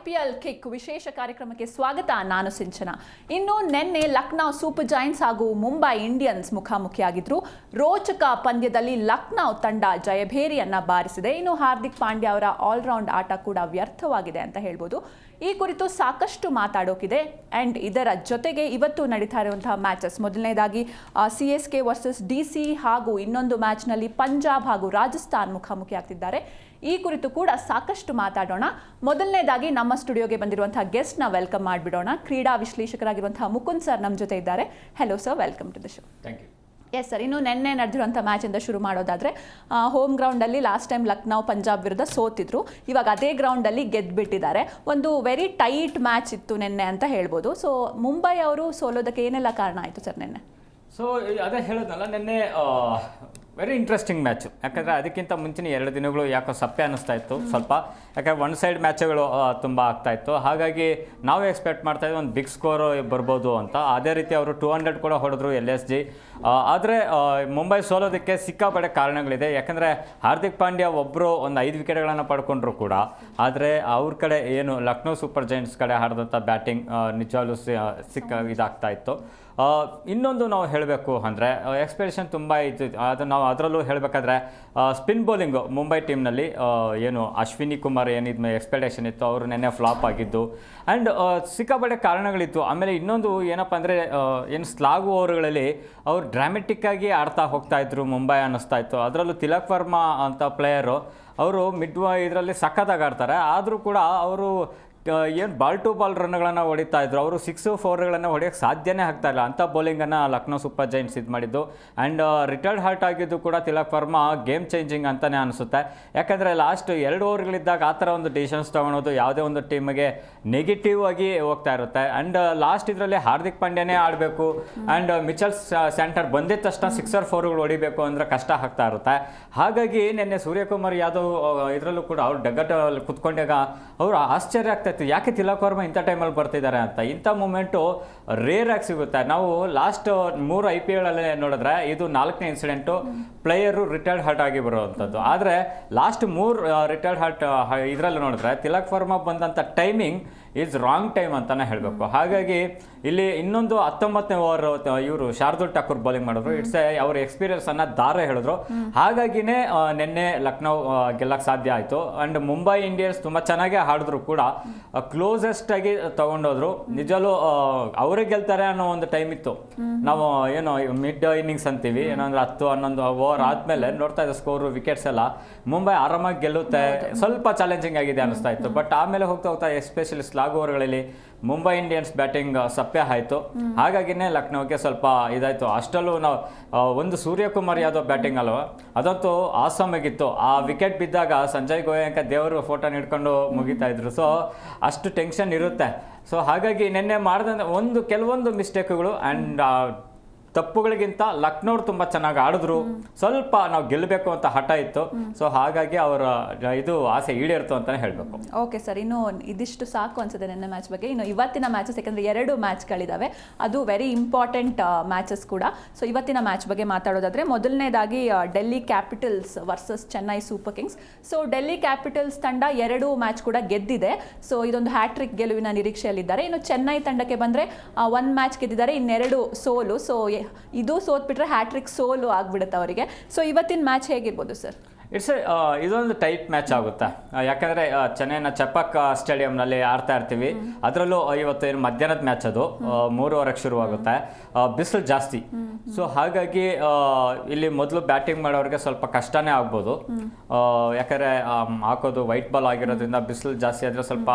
IPL kick ವಿಶೇಷ ಕಾರ್ಯಕ್ರಮಕ್ಕೆ ಸ್ವಾಗತ. ನಾನು ಸಿಂಚನ. ಇನ್ನು ನಿನ್ನೆ ಲಕ್ನೋ ಸೂಪರ್ ಜೈಂಟ್ಸ್ ಹಾಗೂ ಮುಂಬೈ ಇಂಡಿಯನ್ಸ್ ಮುಖಾಮುಖಿಯಾಗಿದ್ರು. ರೋಚಕ ಪಂದ್ಯದಲ್ಲಿ ಲಕ್ನೋ ತಂಡ ಜಯಭೇರಿಯನ್ನ ಬಾರಿಸಿದೆ. ಇನ್ನು ಹಾರ್ದಿಕ್ ಪಾಂಡ್ಯ ಅವರ ಆಲ್ರೌಂಡ್ ಆಟ ಕೂಡ ವ್ಯರ್ಥವಾಗಿದೆ ಅಂತ ಹೇಳ್ಬೋದು. ಈ ಕುರಿತು ಸಾಕಷ್ಟು ಮಾತಾಡೋಕಿದೆ. ಆ್ಯಂಡ್ ಇದರ ಜೊತೆಗೆ ಇವತ್ತು ನಡೀತಾ ಇರುವಂತಹ ಮ್ಯಾಚಸ್, ಮೊದಲನೇದಾಗಿ CSK ವರ್ಸಸ್ DC ಹಾಗೂ ಇನ್ನೊಂದು ಮ್ಯಾಚ್ನಲ್ಲಿ ಪಂಜಾಬ್ ಹಾಗೂ ರಾಜಸ್ಥಾನ್ ಮುಖಾಮುಖಿ ಆಗ್ತಿದ್ದಾರೆ. ಈ ಕುರಿತು ಕೂಡ ಸಾಕಷ್ಟು ಮಾತಾಡೋಣ. ಮೊದಲನೇದಾಗಿ ನಮ್ಮ ಸ್ಟುಡಿಯೋಗೆ ಬಂದಿರುವಂತಹ ಗೆಸ್ಟ್ನ ವೆಲ್ಕಮ್ ಮಾಡಿಬಿಡೋಣ. ಕ್ರೀಡಾ ವಿಶ್ಲೇಷಕರಾಗಿರುವಂತಹ ಮುಕುಂದ್ ಸರ್ ನಮ್ಮ ಜೊತೆ ಇದ್ದಾರೆ. Hello sir, welcome to the show. Thank you. Yes sir, ಇನ್ನು ನಿನ್ನೆ ನಡೆದಿರುವಂಥ ಮ್ಯಾಚಿಂದ ಶುರು ಮಾಡೋದಾದರೆ, ಹೋಮ್ ಗ್ರೌಂಡಲ್ಲಿ ಲಾಸ್ಟ್ ಟೈಮ್ ಲಕ್ನೋ ಪಂಜಾಬ್ ವಿರುದ್ಧ ಸೋತಿದ್ರು. ಇವಾಗ ಅದೇ ಗ್ರೌಂಡಲ್ಲಿ ಗೆದ್ದುಬಿಟ್ಟಿದ್ದಾರೆ. ಒಂದು ವೆರಿ ಟೈಟ್ ಮ್ಯಾಚ್ ಇತ್ತು ನಿನ್ನೆ ಅಂತ ಹೇಳ್ಬೋದು. ಸೊ ಮುಂಬೈ ಅವರು ಸೋಲೋದಕ್ಕೆ ಏನೆಲ್ಲ ಕಾರಣ ಆಯಿತು ಸರ್ ನಿನ್ನೆ? ಸೊ ಅದೇ ಹೇಳೋದಲ್ಲ, ನಿನ್ನೆ ವೆರಿ ಇಂಟ್ರೆಸ್ಟಿಂಗ್ ಮ್ಯಾಚು. ಯಾಕಂದರೆ ಅದಕ್ಕಿಂತ ಮುಂಚಿನ 2 ದಿನಗಳು ಯಾಕೋ ಸಪ್ಪೆ ಅನ್ನಿಸ್ತಾ ಇತ್ತು ಸ್ವಲ್ಪ. ಯಾಕಂದರೆ ಒನ್ ಸೈಡ್ ಮ್ಯಾಚ್ಗಳು ತುಂಬ ಆಗ್ತಾಯಿತ್ತು. ಹಾಗಾಗಿ ನಾವು ಎಕ್ಸ್ಪೆಕ್ಟ್ ಮಾಡ್ತಾಯಿದ್ವಿ ಒಂದು ಬಿಗ್ ಸ್ಕೋರ್ ಬರ್ಬೋದು ಅಂತ. ಅದೇ ರೀತಿ ಅವರು 200 ಕೂಡ ಹೊಡೆದ್ರು LSG. ಆದರೆ ಮುಂಬೈ ಸೋಲೋದಕ್ಕೆ ಸಿಕ್ಕಾಪಟ್ಟೆ ಕಾರಣಗಳಿದೆ. ಯಾಕಂದರೆ ಹಾರ್ದಿಕ್ ಪಾಂಡ್ಯ ಒಬ್ಬರು ಒಂದು 5 ವಿಕೆಟ್ಗಳನ್ನು ಪಡ್ಕೊಂಡ್ರು ಕೂಡ. ಆದರೆ ಅವ್ರ ಕಡೆ ಏನು ಲಕ್ನೋ ಸೂಪರ್ ಜೈಂಟ್ಸ್ ಕಡೆ ಆಡಿದಂಥ ಬ್ಯಾಟಿಂಗ್ ನಿಜವಾಗ್ಲೂ ಇದಾಗ್ತಾ ಇತ್ತು. ಇನ್ನೊಂದು ನಾವು ಹೇಳಬೇಕು ಅಂದರೆ ಎಕ್ಸ್ಪೆಕ್ಟೇಷನ್ ತುಂಬ ಇತ್ತು. ಅದು ನಾವು ಅದರಲ್ಲೂ ಹೇಳಬೇಕಾದ್ರೆ ಸ್ಪಿನ್ ಬೌಲಿಂಗು ಮುಂಬೈ ಟೀಮ್ನಲ್ಲಿ ಏನು ಅಶ್ವಿನಿ ಕುಮಾರ್ ಏನಿದ್ ಎಕ್ಸ್ಪೆಕ್ಟೇಷನ್ ಇತ್ತು, ಅವರು ನೆನ್ನೆ ಫ್ಲಾಪ್ ಆಗಿದ್ದು. ಆ್ಯಂಡ್ ಸಿಕ್ಕಾಪಟ್ಟೆ ಕಾರಣಗಳಿತ್ತು. ಆಮೇಲೆ ಇನ್ನೊಂದು ಏನಪ್ಪ ಅಂದರೆ ಏನು ಸ್ಲಾಗ್ ಓವರ್ಗಳಲ್ಲಿ ಅವರು ಡ್ರಾಮೆಟಿಕ್ಕಾಗಿ ಆಡ್ತಾ ಹೋಗ್ತಾಯಿದ್ರು ಮುಂಬೈ ಅನ್ನಿಸ್ತಾ ಇತ್ತು. ಅದರಲ್ಲೂ ತಿಲಕ್ ವರ್ಮಾ ಅಂತ ಪ್ಲೇಯರು, ಅವರು ಮಿಡ್ ಇದರಲ್ಲಿ ಸಖತ್ತಾಗಿ ಆಡ್ತಾರೆ. ಆದರೂ ಕೂಡ ಅವರು ಏನು ಬಾಲ್ ಟು ಬಾಲ್ ರನ್ಗಳನ್ನು ಹೊಡಿತಾ ಇದ್ರು. ಅವರು 6, 4ಗಳನ್ನು ಹೊಡೆಯೋಕ್ಕೆ ಸಾಧ್ಯನೇ ಆಗ್ತಾಯಿಲ್ಲ. ಅಂಥ ಬೌಲಿಂಗನ್ನು ಲಕ್ನೋ ಸೂಪರ್ ಜೈಂಟ್ಸ್ ಇದು ಮಾಡಿದ್ದು. ಆ್ಯಂಡ್ ರಿಟೈರ್ಡ್ ಹಾರ್ಟ್ ಆಗಿದ್ದು ಕೂಡ ತಿಲಕ್ ವರ್ಮಾ ಗೇಮ್ ಚೇಂಜಿಂಗ್ ಅಂತಲೇ ಅನಿಸುತ್ತೆ. ಯಾಕಂದರೆ ಲಾಸ್ಟ್ 2 ಓವರ್ಗಳಿದ್ದಾಗ ಆ ಥರ ಒಂದು ಡಿಸಿಷನ್ಸ್ ತೊಗೊಳೋದು ಯಾವುದೇ ಒಂದು ಟೀಮಿಗೆ ನೆಗೆಟಿವ್ ಆಗಿ ಹೋಗ್ತಾ ಇರುತ್ತೆ. ಆ್ಯಂಡ್ ಲಾಸ್ಟ್ ಇದರಲ್ಲಿ ಹಾರ್ದಿಕ್ ಪಾಂಡ್ಯನೇ ಆಡಬೇಕು. ಆ್ಯಂಡ್ ಮಿಚೆಲ್ ಸ್ಯಾಂಟರ್ ಬಂದಿದ್ದ ತಕ್ಷಣ 6 or 4ಗಳು ಹೊಡಿಬೇಕು ಅಂದರೆ ಕಷ್ಟ ಆಗ್ತಾ ಇರುತ್ತೆ. ಹಾಗಾಗಿ ನಿನ್ನೆ ಸೂರ್ಯಕುಮಾರ್ ಯಾದವ್ ಇದರಲ್ಲೂ ಕೂಡ ಅವ್ರು ಡಗ್ಗಟ್ಟಲ್ಲಿ ಕುತ್ಕೊಂಡಾಗ ಅವರು ಆಶ್ಚರ್ಯ ಆಗ್ತಾ ಇತ್ತು, ಯಾಕೆ ತಿಲಕ್ ವರ್ಮಾ ಇಂಥ ಟೈಮಲ್ಲಿ ಬರ್ತಿದ್ದಾರೆ ಅಂತ. ಇಂಥ ಮೂಮೆಂಟು ರೇರ್ ಆಗಿ ಸಿಗುತ್ತೆ. ನಾವು ಲಾಸ್ಟ್ 3 IPL ಅಲ್ಲೇ ನೋಡಿದ್ರೆ ಇದು 4ನೇ ಇನ್ಸಿಡೆಂಟು ಪ್ಲೇಯರು ರಿಟೈರ್ಡ್ ಹಾರ್ಟ್ ಆಗಿ ಬರುವಂಥದ್ದು. ಆದರೆ ಲಾಸ್ಟ್ 3 ರಿಟೈರ್ಡ್ ಹಾರ್ಟ್ ಇದರಲ್ಲಿ ನೋಡಿದ್ರೆ ತಿಲಕ್ ವರ್ಮಾ ಬಂದಂಥ ಟೈಮಿಂಗ್ ಈಸ್ ರಾಂಗ್ ಟೈಮ್ ಅಂತಲೇ ಹೇಳಬೇಕು. ಹಾಗಾಗಿ ಇಲ್ಲಿ ಇನ್ನೊಂದು 19ನೇ ಓವರ್ ಇವರು ಶಾರ್ದುಲ್ ಠಾಕೂರ್ ಬೌಲಿಂಗ್ ಮಾಡಿದ್ರು. ಇಟ್ಸ್ ಅವ್ರ ಎಕ್ಸ್ಪೀರಿಯನ್ಸನ್ನು ದಾರ ಹೇಳಿದ್ರು. ಹಾಗಾಗಿನೇ ನಿನ್ನೆ ಲಕ್ನೋ ಗೆಲ್ಲಕ್ಕೆ ಸಾಧ್ಯ ಆಯಿತು. ಆ್ಯಂಡ್ ಮುಂಬೈ ಇಂಡಿಯನ್ಸ್ ತುಂಬ ಚೆನ್ನಾಗೇ ಆಡಿದ್ರು ಕೂಡ ಕ್ಲೋಸೆಸ್ಟ್ ಆಗಿ ತೊಗೊಂಡೋದ್ರು. ನಿಜವೂ ಅವರೇ ಗೆಲ್ತಾರೆ ಅನ್ನೋ ಒಂದು ಟೈಮ್ ಇತ್ತು. ನಾವು ಏನೋ ಮಿಡ್ ಇನ್ನಿಂಗ್ಸ್ ಅಂತೀವಿ, ಏನಂದ್ರೆ 10-11 ಓವರ್ ಆದಮೇಲೆ ನೋಡ್ತಾ ಇದ್ದ ಸ್ಕೋರು ವಿಕೆಟ್ಸ್ ಎಲ್ಲ ಮುಂಬೈ ಆರಾಮಾಗಿ ಗೆಲ್ಲುತ್ತೆ, ಸ್ವಲ್ಪ ಚಾಲೆಂಜಿಂಗ್ ಆಗಿದೆ ಅನ್ನಿಸ್ತಾ ಇತ್ತು. ಬಟ್ ಆಮೇಲೆ ಹೋಗ್ತಾ ಹೋಗ್ತಾ ಎಸ್ಪೆಷಲಿ ಸ್ಲಾಗ್ ಓವರ್ಗಳಲ್ಲಿ ಮುಂಬೈ ಇಂಡಿಯನ್ಸ್ ಬ್ಯಾಟಿಂಗ್ ಸಪ್ಪೆ ಆಯಿತು. ಹಾಗಾಗಿನೇ ಲಕ್ನೋಗೆ ಸ್ವಲ್ಪ ಇದಾಯಿತು. ಅಷ್ಟಲ್ಲೂ ನಾವು ಒಂದು ಸೂರ್ಯಕುಮಾರ್ ಯಾದವ್ ಬ್ಯಾಟಿಂಗ್ ಅಲ್ವ, ಅದಂತೂ ಆಸಮ್ ಆಗಿತ್ತು. ಆ ವಿಕೆಟ್ ಬಿದ್ದಾಗ ಸಂಜಯ್ ಗೋಯಂಕ ದೇವರು ಫೋಟೋ ಹಿಡ್ಕೊಂಡು ಮುಗಿತಾ ಇದ್ರು. ಸೊ ಅಷ್ಟು ಟೆನ್ಷನ್ ಇರುತ್ತೆ. ಸೊ ಹಾಗಾಗಿ ನಿನ್ನೆ ಮಾಡಿದ ಕೆಲವೊಂದು ಮಿಸ್ಟೇಕ್ಗಳು ಆ್ಯಂಡ್ ತಪ್ಪುಗಳಿಗಿಂತ ಲಕ್ನೋರು ತುಂಬ ಚೆನ್ನಾಗಿ ಆಡಿದ್ರು. ಸ್ವಲ್ಪ ನಾವು ಗೆಲ್ಲಬೇಕು ಅಂತ ಹಠ ಇತ್ತು. ಸೊ ಹಾಗಾಗಿ ಅವರ ಇದು ಆಸೆ ಈಡೇರ್ತು ಅಂತಲೇ ಹೇಳಬೇಕು. ಓಕೆ ಸರ್, ಇನ್ನು ಇದಿಷ್ಟು ಸಾಕು ಅನ್ಸುತ್ತೆ ನನ್ನ ಮ್ಯಾಚ್ ಬಗ್ಗೆ. ಇನ್ನು ಇವತ್ತಿನ ಮ್ಯಾಚಸ್, ಯಾಕಂದರೆ 2 ಮ್ಯಾಚ್ಗಳಿದ್ದಾವೆ, ಅದು ವೆರಿ ಇಂಪಾರ್ಟೆಂಟ್ ಮ್ಯಾಚಸ್ ಕೂಡ. ಸೊ ಇವತ್ತಿನ ಮ್ಯಾಚ್ ಬಗ್ಗೆ ಮಾತಾಡೋದಾದರೆ, ಮೊದಲನೇದಾಗಿ Delhi capitals versus Chennai super Kings. So Delhi capitals ತಂಡ 2 ಮ್ಯಾಚ್ ಕೂಡ ಗೆದ್ದಿದೆ. ಸೊ ಇದೊಂದು ಹ್ಯಾಟ್ರಿಕ್ ಗೆಲುವಿನ ನಿರೀಕ್ಷೆಯಲ್ಲಿದ್ದಾರೆ. ಇನ್ನು ಚೆನ್ನೈ ತಂಡಕ್ಕೆ ಬಂದರೆ 1 ಮ್ಯಾಚ್ ಗೆದ್ದಿದ್ದಾರೆ, ಇನ್ನೆರಡು ಸೋಲು. ಸೊ ಇದು ಸೋತ್ಬಿಟ್ರೆ ಹ್ಯಾಟ್ರಿಕ್ ಸೋಲು ಆಗ್ಬಿಡುತ್ತೆ ಅವರಿಗೆ. ಸೊ ಇವತ್ತಿನ ಮ್ಯಾಚ್ ಹೇಗಿರ್ಬೋದು ಸರ್? ಇದೊಂದು ಟೈಟ್ ಮ್ಯಾಚ್ ಆಗುತ್ತೆ. ಯಾಕಂದರೆ ಚೆನ್ನೈನ ಚಪಾಕ್ ಸ್ಟೇಡಿಯಂನಲ್ಲಿ ಆಡ್ತಾ ಇರ್ತೀವಿ. ಅದರಲ್ಲೂ ಇವತ್ತು ಏನು ಮಧ್ಯಾಹ್ನದ ಮ್ಯಾಚ್, ಅದು 3:15ಕ್ಕೆ ಶುರುವಾಗುತ್ತೆ. ಬಿಸಿಲು ಜಾಸ್ತಿ. ಸೊ ಹಾಗಾಗಿ ಇಲ್ಲಿ ಮೊದಲು ಬ್ಯಾಟಿಂಗ್ ಮಾಡೋರಿಗೆ ಸ್ವಲ್ಪ ಕಷ್ಟನೇ ಆಗ್ಬೋದು. ಯಾಕಂದರೆ ಹಾಕೋದು ವೈಟ್ ಬಾಲ್ ಆಗಿರೋದ್ರಿಂದ ಬಿಸಿಲು ಜಾಸ್ತಿ ಆದರೆ ಸ್ವಲ್ಪ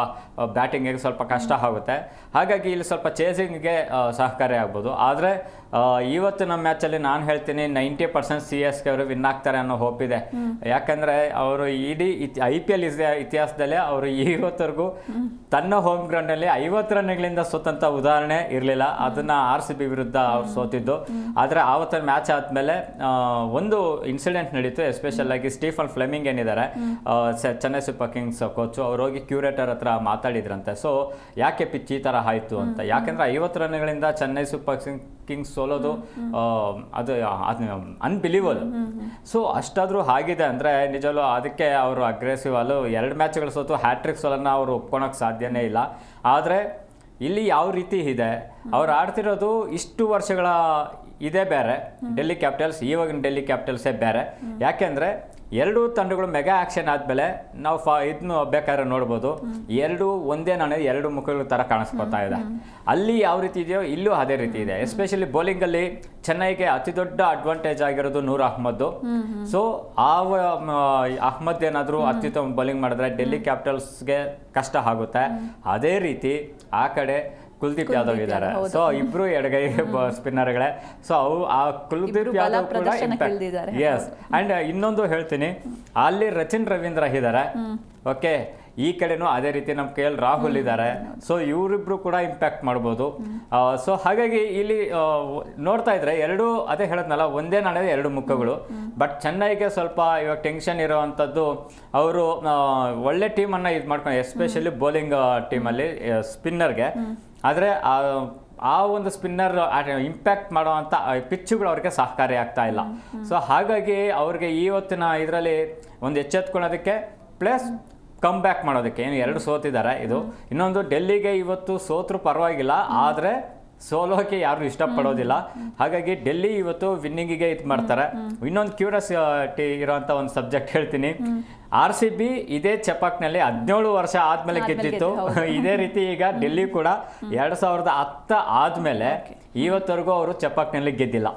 ಬ್ಯಾಟಿಂಗಿಗೆ ಸ್ವಲ್ಪ ಕಷ್ಟ ಆಗುತ್ತೆ. ಹಾಗಾಗಿ ಇಲ್ಲಿ ಸ್ವಲ್ಪ ಚೇಸಿಂಗ್ಗೆ ಸಹಕಾರಿ ಆಗ್ಬೋದು. ಆದರೆ ಇವತ್ತಿನ ಮ್ಯಾಚಲ್ಲಿ ನಾನು ಹೇಳ್ತೀನಿ 90% CSK ಅವರು ವಿನ್ ಆಗ್ತಾರೆ ಅನ್ನೋ ಹೋಪ್ ಇದೆ. ಯಾಕಂದರೆ ಅವರು ಇಡೀ IPL ಇತಿಹಾಸದಲ್ಲೇ ಅವರು ಇವತ್ತರೆಗೂ ತನ್ನ ಹೋಮ್ ಗ್ರೌಂಡಲ್ಲಿ 50 ರನ್ಗಳಿಂದ ಸೋತಂಥ ಉದಾಹರಣೆ ಇರಲಿಲ್ಲ. ಅದನ್ನು RCB ವಿರುದ್ಧ ಅವ್ರು ಸೋತಿದ್ದು. ಆದರೆ ಆವತ್ತಿನ ಮ್ಯಾಚ್ ಆದಮೇಲೆ ಒಂದು ಇನ್ಸಿಡೆಂಟ್ ನಡೀತು. ಎಸ್ಪೆಷಲ್ ಆಗಿ ಸ್ಟೀಫನ್ ಫ್ಲೆಮಿಂಗ್ ಏನಿದ್ದಾರೆ ಚೆನ್ನೈ ಸೂಪರ್ ಕಿಂಗ್ಸ್ ಕೋಚು, ಅವ್ರು ಹೋಗಿ ಕ್ಯೂರೇಟರ್ ಹತ್ರ ಮಾತಾಡಿದ್ರಂತೆ. ಸೊ ಯಾಕೆ ಪಿಚ್ ಈ ಥರ ಆಯಿತು ಅಂತ. ಯಾಕಂದರೆ 50 ರನ್ಗಳಿಂದ ಚೆನ್ನೈ ಸೂಪರ್ ಕಿಂಗ್ಸ್ ಸೋಲೋದು ಅದು ಅನ್ಬಿಲೀವಬಲ್. ಸೊ ಅಷ್ಟಾದರೂ ಆಗಿದೆ ಅಂದರೆ ನಿಜವೂ ಅದಕ್ಕೆ ಅವರು ಅಗ್ರೆಸಿವ್ ಅಲ್ಲೂ 2 ಮ್ಯಾಚ್ಗಳು ಸೋತು ಹ್ಯಾಟ್ರಿಕ್ ಸೋಲನ್ನು ಅವರು ಒಪ್ಕೊಳಕ್ಕೆ ಸಾಧ್ಯನೇ ಇಲ್ಲ. ಆದರೆ ಇಲ್ಲಿ ಯಾವ ರೀತಿ ಇದೆ, ಅವ್ರು ಆಡ್ತಿರೋದು ಇಷ್ಟು ವರ್ಷಗಳ ಇದೇ ಬೇರೆ, ಡೆಲ್ಲಿ ಕ್ಯಾಪಿಟಲ್ಸ್ ಇವಾಗಿನ ಡೆಲ್ಲಿ ಕ್ಯಾಪಿಟಲ್ಸೇ ಬೇರೆ. ಯಾಕೆಂದರೆ 2 ತಂಡಗಳು ಮೆಗಾ ಆ್ಯಕ್ಷನ್ ಆದಮೇಲೆ ನಾವು ಇದನ್ನು ಬೇಕಾದ್ರೆ ನೋಡ್ಬೋದು, 2 ಒಂದೇ ನಾಣ್ಯದ 2 ಮುಖಗಳ ಥರ ಕಾಣಿಸ್ಕೊತಾ ಇದೆ. ಅಲ್ಲಿ ಯಾವ ರೀತಿ ಇದೆಯೋ ಇಲ್ಲೂ ಅದೇ ರೀತಿ ಇದೆ. ಎಸ್ಪೆಷಲಿ ಬೌಲಿಂಗಲ್ಲಿ ಚೆನ್ನೈಗೆ ಅತಿ ದೊಡ್ಡ ಅಡ್ವಾಂಟೇಜ್ ಆಗಿರೋದು ನೂರ್ ಅಹ್ಮದ್. ಸೊ ಅಹ್ಮದ್ ಏನಾದರೂ ಅತ್ಯುತ್ತಮ ಬೌಲಿಂಗ್ ಮಾಡಿದ್ರೆ ಡೆಲ್ಲಿ ಕ್ಯಾಪಿಟಲ್ಸ್ಗೆ ಕಷ್ಟ ಆಗುತ್ತೆ. ಅದೇ ರೀತಿ ಆ ಕಡೆ ಕುಲ್ದೀಪ್ ಯಾದವ್ ಇದ್ದಾರೆ. ಸೊ ಇಬ್ರು ಎಡಗೈ ಸ್ಪಿನ್ನರ್ಗಳೇ. ಸೊ ಆ ಕುಲ್ದೀಪ್ ಯಾದವ್ ಕೂಡ ಎಸ್. ಅಂಡ್ ಇನ್ನೊಂದು ಹೇಳ್ತೀನಿ, ಅಲ್ಲಿ ರಚಿನ್ ರವೀಂದ್ರ ಇದ್ದಾರೆ. ಓಕೆ, ಈ ಕಡೆನೂ ಅದೇ ರೀತಿ ನಮ್ಮ KL ರಾಹುಲ್ ಇದ್ದಾರೆ. ಸೊ ಇವರಿಬ್ರು ಕೂಡ ಇಂಪ್ಯಾಕ್ಟ್ ಮಾಡ್ಬೋದು. ಸೊ ಹಾಗಾಗಿ ಇಲ್ಲಿ ನೋಡ್ತಾ ಇದ್ರೆ ಅದೇ ಹೇಳದ್ನಲ್ಲ, ಒಂದೇ ನಾಣ್ಯದ 2 ಮುಖಗಳು. ಬಟ್ ಚೆನ್ನೈಗೆ ಸ್ವಲ್ಪ ಇವಾಗ ಟೆನ್ಷನ್ ಇರೋವಂಥದ್ದು, ಅವರು ಒಳ್ಳೆ ಟೀಮನ್ನು ಇದು ಮಾಡ್ಕೊಂಡು, ಎಸ್ಪೆಷಲಿ ಬೌಲಿಂಗ್ ಟೀಮಲ್ಲಿ ಸ್ಪಿನ್ನರ್ಗೆ. ಆದರೆ ಆ ಒಂದು ಸ್ಪಿನ್ನರ್ ಇಂಪ್ಯಾಕ್ಟ್ ಮಾಡುವಂಥ ಪಿಚ್ಚುಗಳು ಅವ್ರಿಗೆ ಸಹಕಾರಿ ಆಗ್ತಾ ಇಲ್ಲ. ಸೊ ಹಾಗಾಗಿ ಅವ್ರಿಗೆ ಇವತ್ತಿನ ಇದರಲ್ಲಿ ಒಂದು ಎಚ್ಚೆತ್ಕೊಳ್ಳೋದಕ್ಕೆ ಪ್ಲಸ್ ಕಮ್ ಬ್ಯಾಕ್ ಮಾಡೋದಕ್ಕೆ, ಏನು 2 ಸೋತಿದ್ದಾರೆ. ಇದು ಇನ್ನೊಂದು, ಡೆಲ್ಲಿಗೆ ಇವತ್ತು ಸೋತ್ರು ಪರವಾಗಿಲ್ಲ, ಆದರೆ ಸೋಲೋಕೆ ಯಾರು ಇಷ್ಟಪಡೋದಿಲ್ಲ. ಹಾಗಾಗಿ ಡೆಲ್ಲಿ ಇವತ್ತು ವಿನ್ನಿಂಗಿಗೆ ಇದು ಮಾಡ್ತಾರೆ. ಇನ್ನೊಂದು ಕ್ಯೂರಿಯಾಸಿಟಿ ಇರೋಂಥ ಒಂದು ಸಬ್ಜೆಕ್ಟ್ ಹೇಳ್ತೀನಿ. RCB ಇದೇ ಚಪಾಕ್ನಲ್ಲಿ 17 ವರ್ಷ ಆದ್ಮೇಲೆ ಗೆದ್ದಿತ್ತು. ಇದೇ ರೀತಿ ಈಗ ಡೆಲ್ಲಿ ಕೂಡ 2010 ಆದ್ಮೇಲೆ ಇವತ್ತವರೆಗೂ ಅವರು ಚಪಾಕ್ನಲ್ಲಿ ಗೆದ್ದಿಲ್ಲ.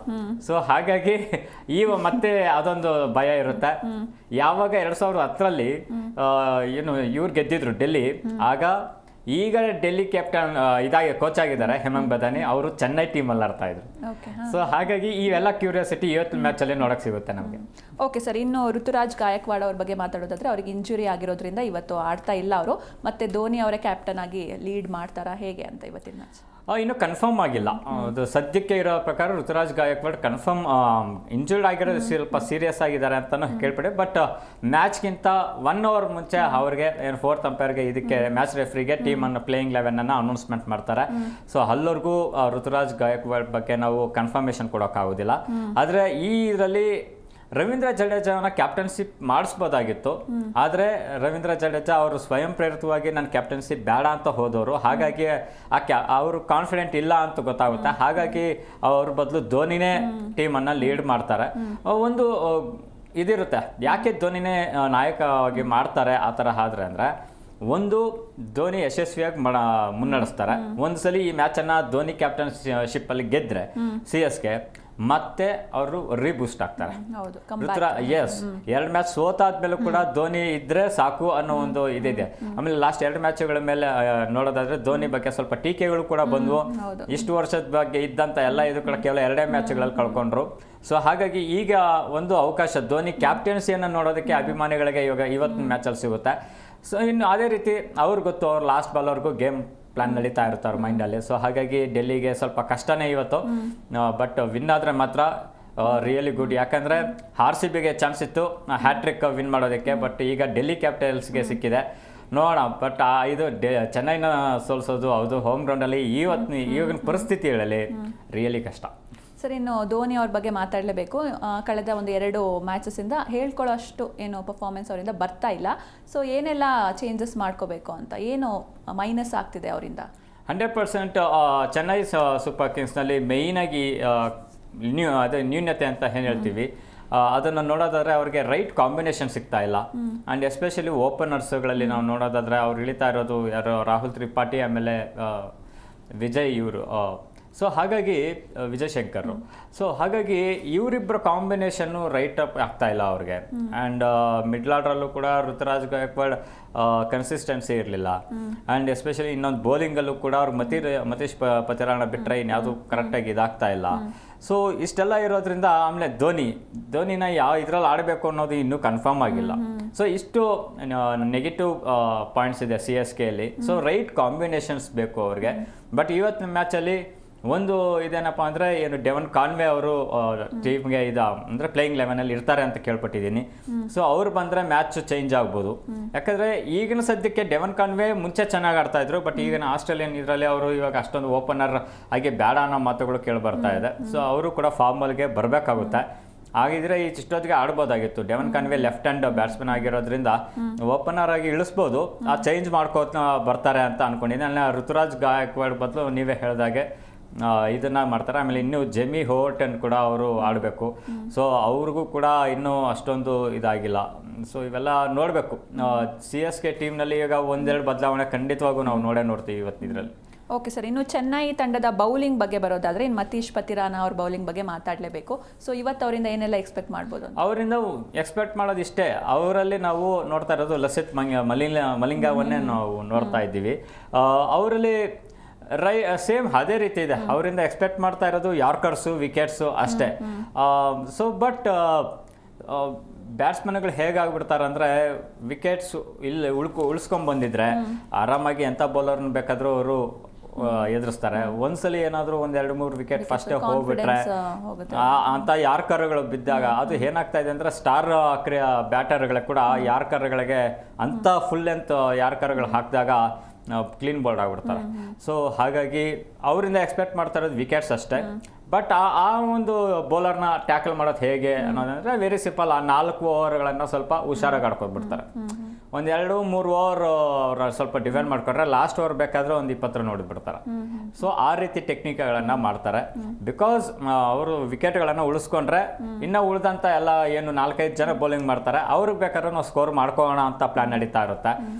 ಸೊ ಹಾಗಾಗಿ ಮತ್ತೆ ಅದೊಂದು ಭಯ ಇರುತ್ತೆ. ಯಾವಾಗ 2010ರಲ್ಲಿ ಏನು ಇವ್ರು ಗೆದ್ದಿದ್ರು ಡೆಲ್ಲಿ, ಆಗ ಈಗ ಡೆಲ್ಲಿ ಕ್ಯಾಪ್ಟನ್ ಕೋಚ್ ಆಗಿದ್ದಾರೆ ಹೇಮಂತ್ ಬದಾನಿ, ಅವರು ಚೆನ್ನೈ ಟೀಮಲ್ಲಿ ಆಡ್ತಾ ಇದ್ರು. ಸೊ ಹಾಗಾಗಿ ಇವೆಲ್ಲ ಕ್ಯೂರಿಯಾಸಿಟಿ ಇವತ್ತಿನ ಮ್ಯಾಚಲ್ಲಿ ನೋಡಕ್ ಸಿಗುತ್ತೆ ನಮಗೆ. ಓಕೆ ಸರ್, ಇನ್ನು ಋತುರಾಜ್ ಗಾಯಕ್ವಾಡ್ ಅವ್ರ ಬಗ್ಗೆ ಮಾತಾಡೋದಾದ್ರೆ, ಅವ್ರಿಗೆ ಇಂಜುರಿ ಆಗಿರೋದ್ರಿಂದ ಇವತ್ತು ಆಡ್ತಾ ಇಲ್ಲ ಅವರು. ಮತ್ತೆ ಧೋನಿ ಅವರೇ ಕ್ಯಾಪ್ಟನ್ ಆಗಿ ಲೀಡ್ ಮಾಡ್ತಾರಾ ಹೇಗೆ ಅಂತ ಇವತ್ತಿನ ಮ್ಯಾಚ್? ಇನ್ನೂ ಕನ್ಫರ್ಮ್ ಆಗಿಲ್ಲ. ಅದು ಸದ್ಯಕ್ಕೆ ಇರೋ ಪ್ರಕಾರ ಋತುರಾಜ್ ಗಾಯಕ್ವಾಡ್ ಕನ್ಫರ್ಮ್ ಇಂಜುರ್ಡ್ ಆಗಿರೋದು ಸ್ವಲ್ಪ ಸೀರಿಯಸ್ ಆಗಿದ್ದಾರೆ ಅಂತಲೂ ಕೇಳ್ಪಡೆ. ಬಟ್ ಮ್ಯಾಚ್ಗಿಂತ 1 ಅವರ್ ಮುಂಚೆ ಅವ್ರಿಗೆ ಏನು 4th ಅಂಪೈರ್ಗೆ ಇದಕ್ಕೆ ಮ್ಯಾಚ್ ರೆಫ್ರಿಗೆ ಟೀಮನ್ನು ಪ್ಲೇಯಿಂಗ್ 11 ಅನೌನ್ಸ್ಮೆಂಟ್ ಮಾಡ್ತಾರೆ. ಸೊ ಅಲ್ಲವರೆಗೂ ಋತುರಾಜ್ ಗಾಯಕ್ವಾಡ್ ಬಗ್ಗೆ ನಾವು ಕನ್ಫರ್ಮೇಷನ್ ಕೊಡೋಕ್ಕಾಗೋದಿಲ್ಲ. ಆದರೆ ಈ ಇದರಲ್ಲಿ ರವೀಂದ್ರ ಜಡೇಜಾನ ಕ್ಯಾಪ್ಟನ್ಶಿಪ್ ಮಾಡಿಸ್ಬೋದಾಗಿತ್ತು. ಆದರೆ ರವೀಂದ್ರ ಜಡೇಜಾ ಅವರು ಸ್ವಯಂ ಪ್ರೇರಿತವಾಗಿ ನನ್ನ ಕ್ಯಾಪ್ಟನ್ಶಿಪ್ ಬೇಡ ಅಂತ ಹೋದವರು. ಹಾಗಾಗಿ ಅವರು ಕಾನ್ಫಿಡೆಂಟ್ ಇಲ್ಲ ಅಂತ ಗೊತ್ತಾಗುತ್ತೆ. ಹಾಗಾಗಿ ಅವ್ರ ಬದಲು ಧೋನಿನೇ ಟೀಮನ್ನು ಲೀಡ್ ಮಾಡ್ತಾರೆ. ಒಂದು ಇದಿರುತ್ತೆ, ಯಾಕೆ ಧೋನಿನೇ ನಾಯಕವಾಗಿ ಮಾಡ್ತಾರೆ ಆ ಥರ ಆದ್ರೆ ಅಂದರೆ, ಒಂದು ಧೋನಿ ಯಶಸ್ವಿಯಾಗಿ ಮುನ್ನಡೆಸ್ತಾರೆ. ಒಂದ್ಸಲಿ ಈ ಮ್ಯಾಚನ್ನು ಧೋನಿ ಕ್ಯಾಪ್ಟನ್ಶಿಪ್ಪಲ್ಲಿ ಗೆದ್ರೆ CSK ಮತ್ತೆ ಅವರು ರೀಬೂಸ್ಟ್ ಆಗ್ತಾರೆ. ಎಸ್, 2 ಮ್ಯಾಚ್ ಸೋತಾದ್ಮೇಲೂ ಕೂಡ ಧೋನಿ ಇದ್ರೆ ಸಾಕು ಅನ್ನೋ ಒಂದು ಇದಿದೆ. ಆಮೇಲೆ ಲಾಸ್ಟ್ 2 ಮ್ಯಾಚ್ಗಳ ಮೇಲೆ ನೋಡೋದಾದ್ರೆ ಧೋನಿ ಬಗ್ಗೆ ಸ್ವಲ್ಪ ಟೀಕೆಗಳು ಕೂಡ ಬಂದವು. ಇಷ್ಟು ವರ್ಷದ ಬಗ್ಗೆ ಇದ್ದಂತ ಎಲ್ಲ ಇದು ಕೂಡ ಕೇವಲ 2 ಮ್ಯಾಚ್ಗಳಲ್ಲಿ ಕಳ್ಕೊಂಡ್ರು. ಸೊ ಹಾಗಾಗಿ ಈಗ ಒಂದು ಅವಕಾಶ ಧೋನಿ ಕ್ಯಾಪ್ಟನ್ಸಿಯನ್ನು ನೋಡೋದಕ್ಕೆ ಅಭಿಮಾನಿಗಳಿಗೆ ಇವತ್ತಿನ ಮ್ಯಾಚಲ್ಲಿ ಸಿಗುತ್ತೆ. ಸೊ ಇನ್ನು ಅದೇ ರೀತಿ ಅವ್ರಿಗೆ ಗೊತ್ತು, ಅವ್ರು ಲಾಸ್ಟ್ ಬಾಲ್ವರೆಗೂ ಗೇಮ್ ಪ್ಲಾನ್ ನಡೀತಾ ಇರ್ತಾರೆ ಮೈಂಡಲ್ಲಿ. ಸೊ ಹಾಗಾಗಿ ಡೆಲ್ಲಿಗೆ ಸ್ವಲ್ಪ ಕಷ್ಟನೇ ಇವತ್ತು. ಬಟ್ ವಿನ್ ಆದರೆ ಮಾತ್ರ ರಿಯಲಿ ಗುಡ್. ಯಾಕಂದರೆ RCBಗೆ ಚಾನ್ಸ್ ಇತ್ತು ಹ್ಯಾಟ್ರಿಕ್ ವಿನ್ ಮಾಡೋದಕ್ಕೆ, ಬಟ್ ಈಗ ಡೆಲ್ಲಿ ಕ್ಯಾಪಿಟಲ್ಸ್ಗೆ ಸಿಕ್ಕಿದೆ. ನೋಡೋಣ. ಬಟ್ ಇದು ಚೆನ್ನೈನ ಸೋಲಿಸೋದು ಅದು ಹೋಮ್ ಗ್ರೌಂಡಲ್ಲಿ ಈಗಿನ ಪರಿಸ್ಥಿತಿಗಳಲ್ಲಿ ರಿಯಲಿ ಕಷ್ಟ. ಸರ್, ಇನ್ನು ಧೋನಿ ಅವ್ರ ಬಗ್ಗೆ ಮಾತಾಡಲೇಬೇಕು. ಕಳೆದ ಒಂದು 2 ಮ್ಯಾಚಸ್ಸಿಂದ ಹೇಳ್ಕೊಳ್ಳೋ ಅಷ್ಟು ಏನು ಪರ್ಫಾರ್ಮೆನ್ಸ್ ಅವರಿಂದ ಬರ್ತಾ ಇಲ್ಲ. ಸೊ ಏನೆಲ್ಲ ಚೇಂಜಸ್ ಮಾಡ್ಕೋಬೇಕು ಅಂತ, ಏನು ಮೈನಸ್ ಆಗ್ತಿದೆ ಅವರಿಂದ? 100% ಚೆನ್ನೈ ಸೂಪರ್ ಕಿಂಗ್ಸ್ನಲ್ಲಿ ಮೇಯ್ನಾಗಿ ಅದೇ ನ್ಯೂನ್ಯತೆ ಅಂತ ಏನು ಹೇಳ್ತೀವಿ, ಅದನ್ನು ನೋಡೋದಾದ್ರೆ ಅವ್ರಿಗೆ ರೈಟ್ ಕಾಂಬಿನೇಷನ್ ಸಿಗ್ತಾ ಇಲ್ಲ. ಆ್ಯಂಡ್ ಎಸ್ಪೆಷಲಿ ಓಪನರ್ಸ್ಗಳಲ್ಲಿ ನಾವು ನೋಡೋದಾದ್ರೆ ಅವ್ರು ಇಳಿತಾ ಇರೋದು ಯಾರು, ರಾಹುಲ್ ತ್ರಿಪಾಠಿ, ಆಮೇಲೆ ವಿಜಯ್ ಇವರು. ಸೊ ಹಾಗಾಗಿ ವಿಜಯ್ ಶಂಕರ್. ಸೊ ಹಾಗಾಗಿ ಇವರಿಬ್ಬರ ಕಾಂಬಿನೇಷನ್ನು ರೈಟ್ ಅಪ್ ಆಗ್ತಾ ಇಲ್ಲ ಅವ್ರಿಗೆ. ಆ್ಯಂಡ್ ಮಿಡ್ಲ್ ಆರ್ಡ್ರಲ್ಲೂ ಕೂಡ ಋತುರಾಜ್ ಗಾಯಕ್ವಾಡ್ ಕನ್ಸಿಸ್ಟೆನ್ಸಿ ಇರಲಿಲ್ಲ. ಆ್ಯಂಡ್ ಎಸ್ಪೆಷಲಿ ಇನ್ನೊಂದು ಬೌಲಿಂಗಲ್ಲೂ ಕೂಡ ಅವ್ರು ಮತೀಶ್ ಪತಿರಾಣ ಬಿಟ್ಟರೆ ಇನ್ಯಾವುದು ಕರೆಕ್ಟಾಗಿ ಇದಾಗ್ತಾ ಇಲ್ಲ. ಸೊ ಇಷ್ಟೆಲ್ಲ ಇರೋದ್ರಿಂದ ಆಮೇಲೆ ಧೋನಿನ ಯಾವ ಇದರಲ್ಲಿ ಆಡಬೇಕು ಅನ್ನೋದು ಇನ್ನೂ ಕನ್ಫರ್ಮ್ ಆಗಿಲ್ಲ. ಸೊ ಇಷ್ಟು ನೆಗೆಟಿವ್ ಪಾಯಿಂಟ್ಸ್ ಇದೆ CSKಯಲ್ಲಿ. ಸೊ ರೈಟ್ ಕಾಂಬಿನೇಷನ್ಸ್ ಬೇಕು ಅವ್ರಿಗೆ. ಬಟ್ ಇವತ್ತಿನ ಮ್ಯಾಚಲ್ಲಿ ಒಂದು ಇದೇನಪ್ಪ ಅಂದರೆ, ಏನು ಡೆವನ್ ಕಾನ್ವೆ ಅವರು ಟೀಮ್ಗೆ ಅಂದರೆ ಪ್ಲೇಯಿಂಗ್ 11ಅಲ್ಲಿ ಇರ್ತಾರೆ ಅಂತ ಕೇಳ್ಪಟ್ಟಿದ್ದೀನಿ. ಸೊ ಅವ್ರು ಬಂದರೆ ಮ್ಯಾಚ್ ಚೇಂಜ್ ಆಗ್ಬೋದು. ಯಾಕಂದರೆ ಈಗಿನ ಸದ್ಯಕ್ಕೆ ಡೆವನ್ ಕಾನ್ವೆ ಮುಂಚೆ ಚೆನ್ನಾಗಿ ಆಡ್ತಾ ಇದ್ರು. ಬಟ್ ಈಗಿನ ಆಸ್ಟ್ರೇಲಿಯನ್ ಇದರಲ್ಲಿ ಅವರು ಇವಾಗ ಅಷ್ಟೊಂದು ಓಪನರ್ ಆಗಿ ಬೇಡ ಅನ್ನೋ ಮಾತುಗಳು ಕೇಳಿ ಬರ್ತಾ ಇದೆ. ಸೊ ಅವರು ಕೂಡ ಫಾರ್ಮಲ್ಗೆ ಬರಬೇಕಾಗುತ್ತೆ. ಹಾಗಿದ್ರೆ ಇಷ್ಟೊತ್ತಿಗೆ ಆಡ್ಬೋದಾಗಿತ್ತು. Devon convoy left hand batsman ಆಗಿರೋದ್ರಿಂದ ಓಪನರ್ ಆಗಿ ಇಳಿಸ್ಬೋದು, ಆ ಚೇಂಜ್ ಮಾಡ್ಕೋತ ಬರ್ತಾರೆ ಅಂತ ಅನ್ಕೊಂಡಿದ್ದೀನಿ. ಅಲ್ಲಿ ಋತುರಾಜ್ ಗಾಯಕ್ವಾಡ್ ಬದಲು ನೀವೇ ಹೇಳಿದಾಗೆ ಇದನ್ನ ಮಾಡ್ತಾರೆ. ಆಮೇಲೆ ಇನ್ನೂ ಜೆಮಿ ಹೋರ್ಟನ್ ಕೂಡ ಅವರು ಆಡಬೇಕು. ಸೊ ಅವ್ರಿಗೂ ಕೂಡ ಇನ್ನೂ ಅಷ್ಟೊಂದು ಇದಾಗಿಲ್ಲ. ಸೊ ಇವೆಲ್ಲ ನೋಡಬೇಕು. CSK ಟೀಮ್ನಲ್ಲಿ ಈಗ ಒಂದೆರಡು ಬದಲಾವಣೆ ಖಂಡಿತವಾಗೂ ನಾವು ನೋಡ್ತೀವಿ ಇವತ್ತು ಇದರಲ್ಲಿ. ಓಕೆ ಸರ್, ಇನ್ನು ಚೆನ್ನೈ ತಂಡದ ಬೌಲಿಂಗ್ ಬಗ್ಗೆ ಬರೋದಾದ್ರೆ ಇನ್ನು ಮತೀಶ್ ಪತಿರಾನ ಅವ್ರ ಬೌಲಿಂಗ್ ಬಗ್ಗೆ ಮಾತಾಡಲೇಬೇಕು. ಸೊ ಇವತ್ತು ಅವರಿಂದ ಏನೆಲ್ಲ ಎಕ್ಸ್ಪೆಕ್ಟ್ ಮಾಡ್ಬೋದು? ಅವರಿಂದ ಎಕ್ಸ್ಪೆಕ್ಟ್ ಮಾಡೋದು ಇಷ್ಟೇ. ಅವರಲ್ಲಿ ನಾವು ನೋಡ್ತಾ ಇರೋದು ಲಸಿತ್ ಮಲಿಂಗವನ್ನೇ ನಾವು ನೋಡ್ತಾ ಇದ್ದೀವಿ. ಅವರಲ್ಲಿ ಸೇಮ್ ಅದೇ ರೀತಿ ಇದೆ. ಅವರಿಂದ ಎಕ್ಸ್ಪೆಕ್ಟ್ ಮಾಡ್ತಾ ಇರೋದು ಯಾರ್ಕರ್ಸು, ವಿಕೆಟ್ಸು ಅಷ್ಟೇ. ಸೊ ಬಟ್ ಬ್ಯಾಟ್ಸ್ಮನ್ಗಳು ಹೇಗಾಗ್ಬಿಡ್ತಾರೆ ಅಂದರೆ, ವಿಕೆಟ್ಸ್ ಇಲ್ಲಿ ಉಳಿಸ್ಕೊಂಡ್ ಬಂದಿದ್ರೆ ಆರಾಮಾಗಿ ಎಂಥ ಬೌಲರ್ನ ಬೇಕಾದರೂ ಅವರು ಎದುರಿಸ್ತಾರೆ. ಒಂದ್ಸಲಿ ಏನಾದರೂ 1-2-3 ವಿಕೆಟ್ ಫಸ್ಟೇ ಹೋಗ್ಬಿಟ್ರೆ ಅಂತ ಯಾರ್ಕರ್ಗಳು ಬಿದ್ದಾಗ ಅದು ಏನಾಗ್ತಾ ಇದೆ ಅಂದರೆ, ಸ್ಟಾರ್ ಬ್ಯಾಟರ್ಗಳಿಗೆ ಕೂಡ ಯಾರ್ಕರ್ಗಳಿಗೆ ಅಂಥ ಫುಲ್ ಲೆಂತ್ ಯಾರ್ಕರ್ಗಳು ಹಾಕಿದಾಗ ಕ್ಲೀನ್ ಬೋಲ್ಡ್ ಆಗ್ಬಿಡ್ತಾರೆ. ಸೊ ಹಾಗಾಗಿ ಅವರಿಂದ ಎಕ್ಸ್ಪೆಕ್ಟ್ ಮಾಡ್ತಾ ಇರೋದು ವಿಕೆಟ್ಸ್ ಅಷ್ಟೇ. ಬಟ್ ಆ ಒಂದು ಬೌಲರ್ನ ಟ್ಯಾಕಲ್ ಮಾಡೋದು ಹೇಗೆ ಅನ್ನೋದಂದ್ರೆ ವೆರಿ ಸಿಂಪಲ್. ಆ 4 ಓವರ್ಗಳನ್ನು ಸ್ವಲ್ಪ ಹುಷಾರಾಗಿ ಆಡ್ಕೊಬಿಡ್ತಾರೆ. 1-2-3 ಓವರ್ ಸ್ವಲ್ಪ ಡಿಫೆಂಡ್ ಮಾಡ್ಕೊಂಡ್ರೆ ಲಾಸ್ಟ್ ಓವರ್ ಬೇಕಾದ್ರೆ 20 ರನ್ ನೋಡಿಬಿಡ್ತಾರೆ. ಸೊ ಆ ರೀತಿ ಟೆಕ್ನಿಕ್ಗಳನ್ನು ಮಾಡ್ತಾರೆ. ಬಿಕಾಸ್ ಅವರು ವಿಕೆಟ್ಗಳನ್ನು ಉಳಿಸ್ಕೊಂಡ್ರೆ ಇನ್ನು ಉಳಿದಂಥ ಎಲ್ಲ ಏನು 4-5 ಜನ ಬೌಲಿಂಗ್ ಮಾಡ್ತಾರೆ, ಅವ್ರಿಗೆ ಬೇಕಾದ್ರೆ ನಾವು ಸ್ಕೋರ್ ಮಾಡ್ಕೊಳ್ಳೋಣ ಅಂತ ಪ್ಲಾನ್ ನಡೀತಾ ಇರುತ್ತೆ.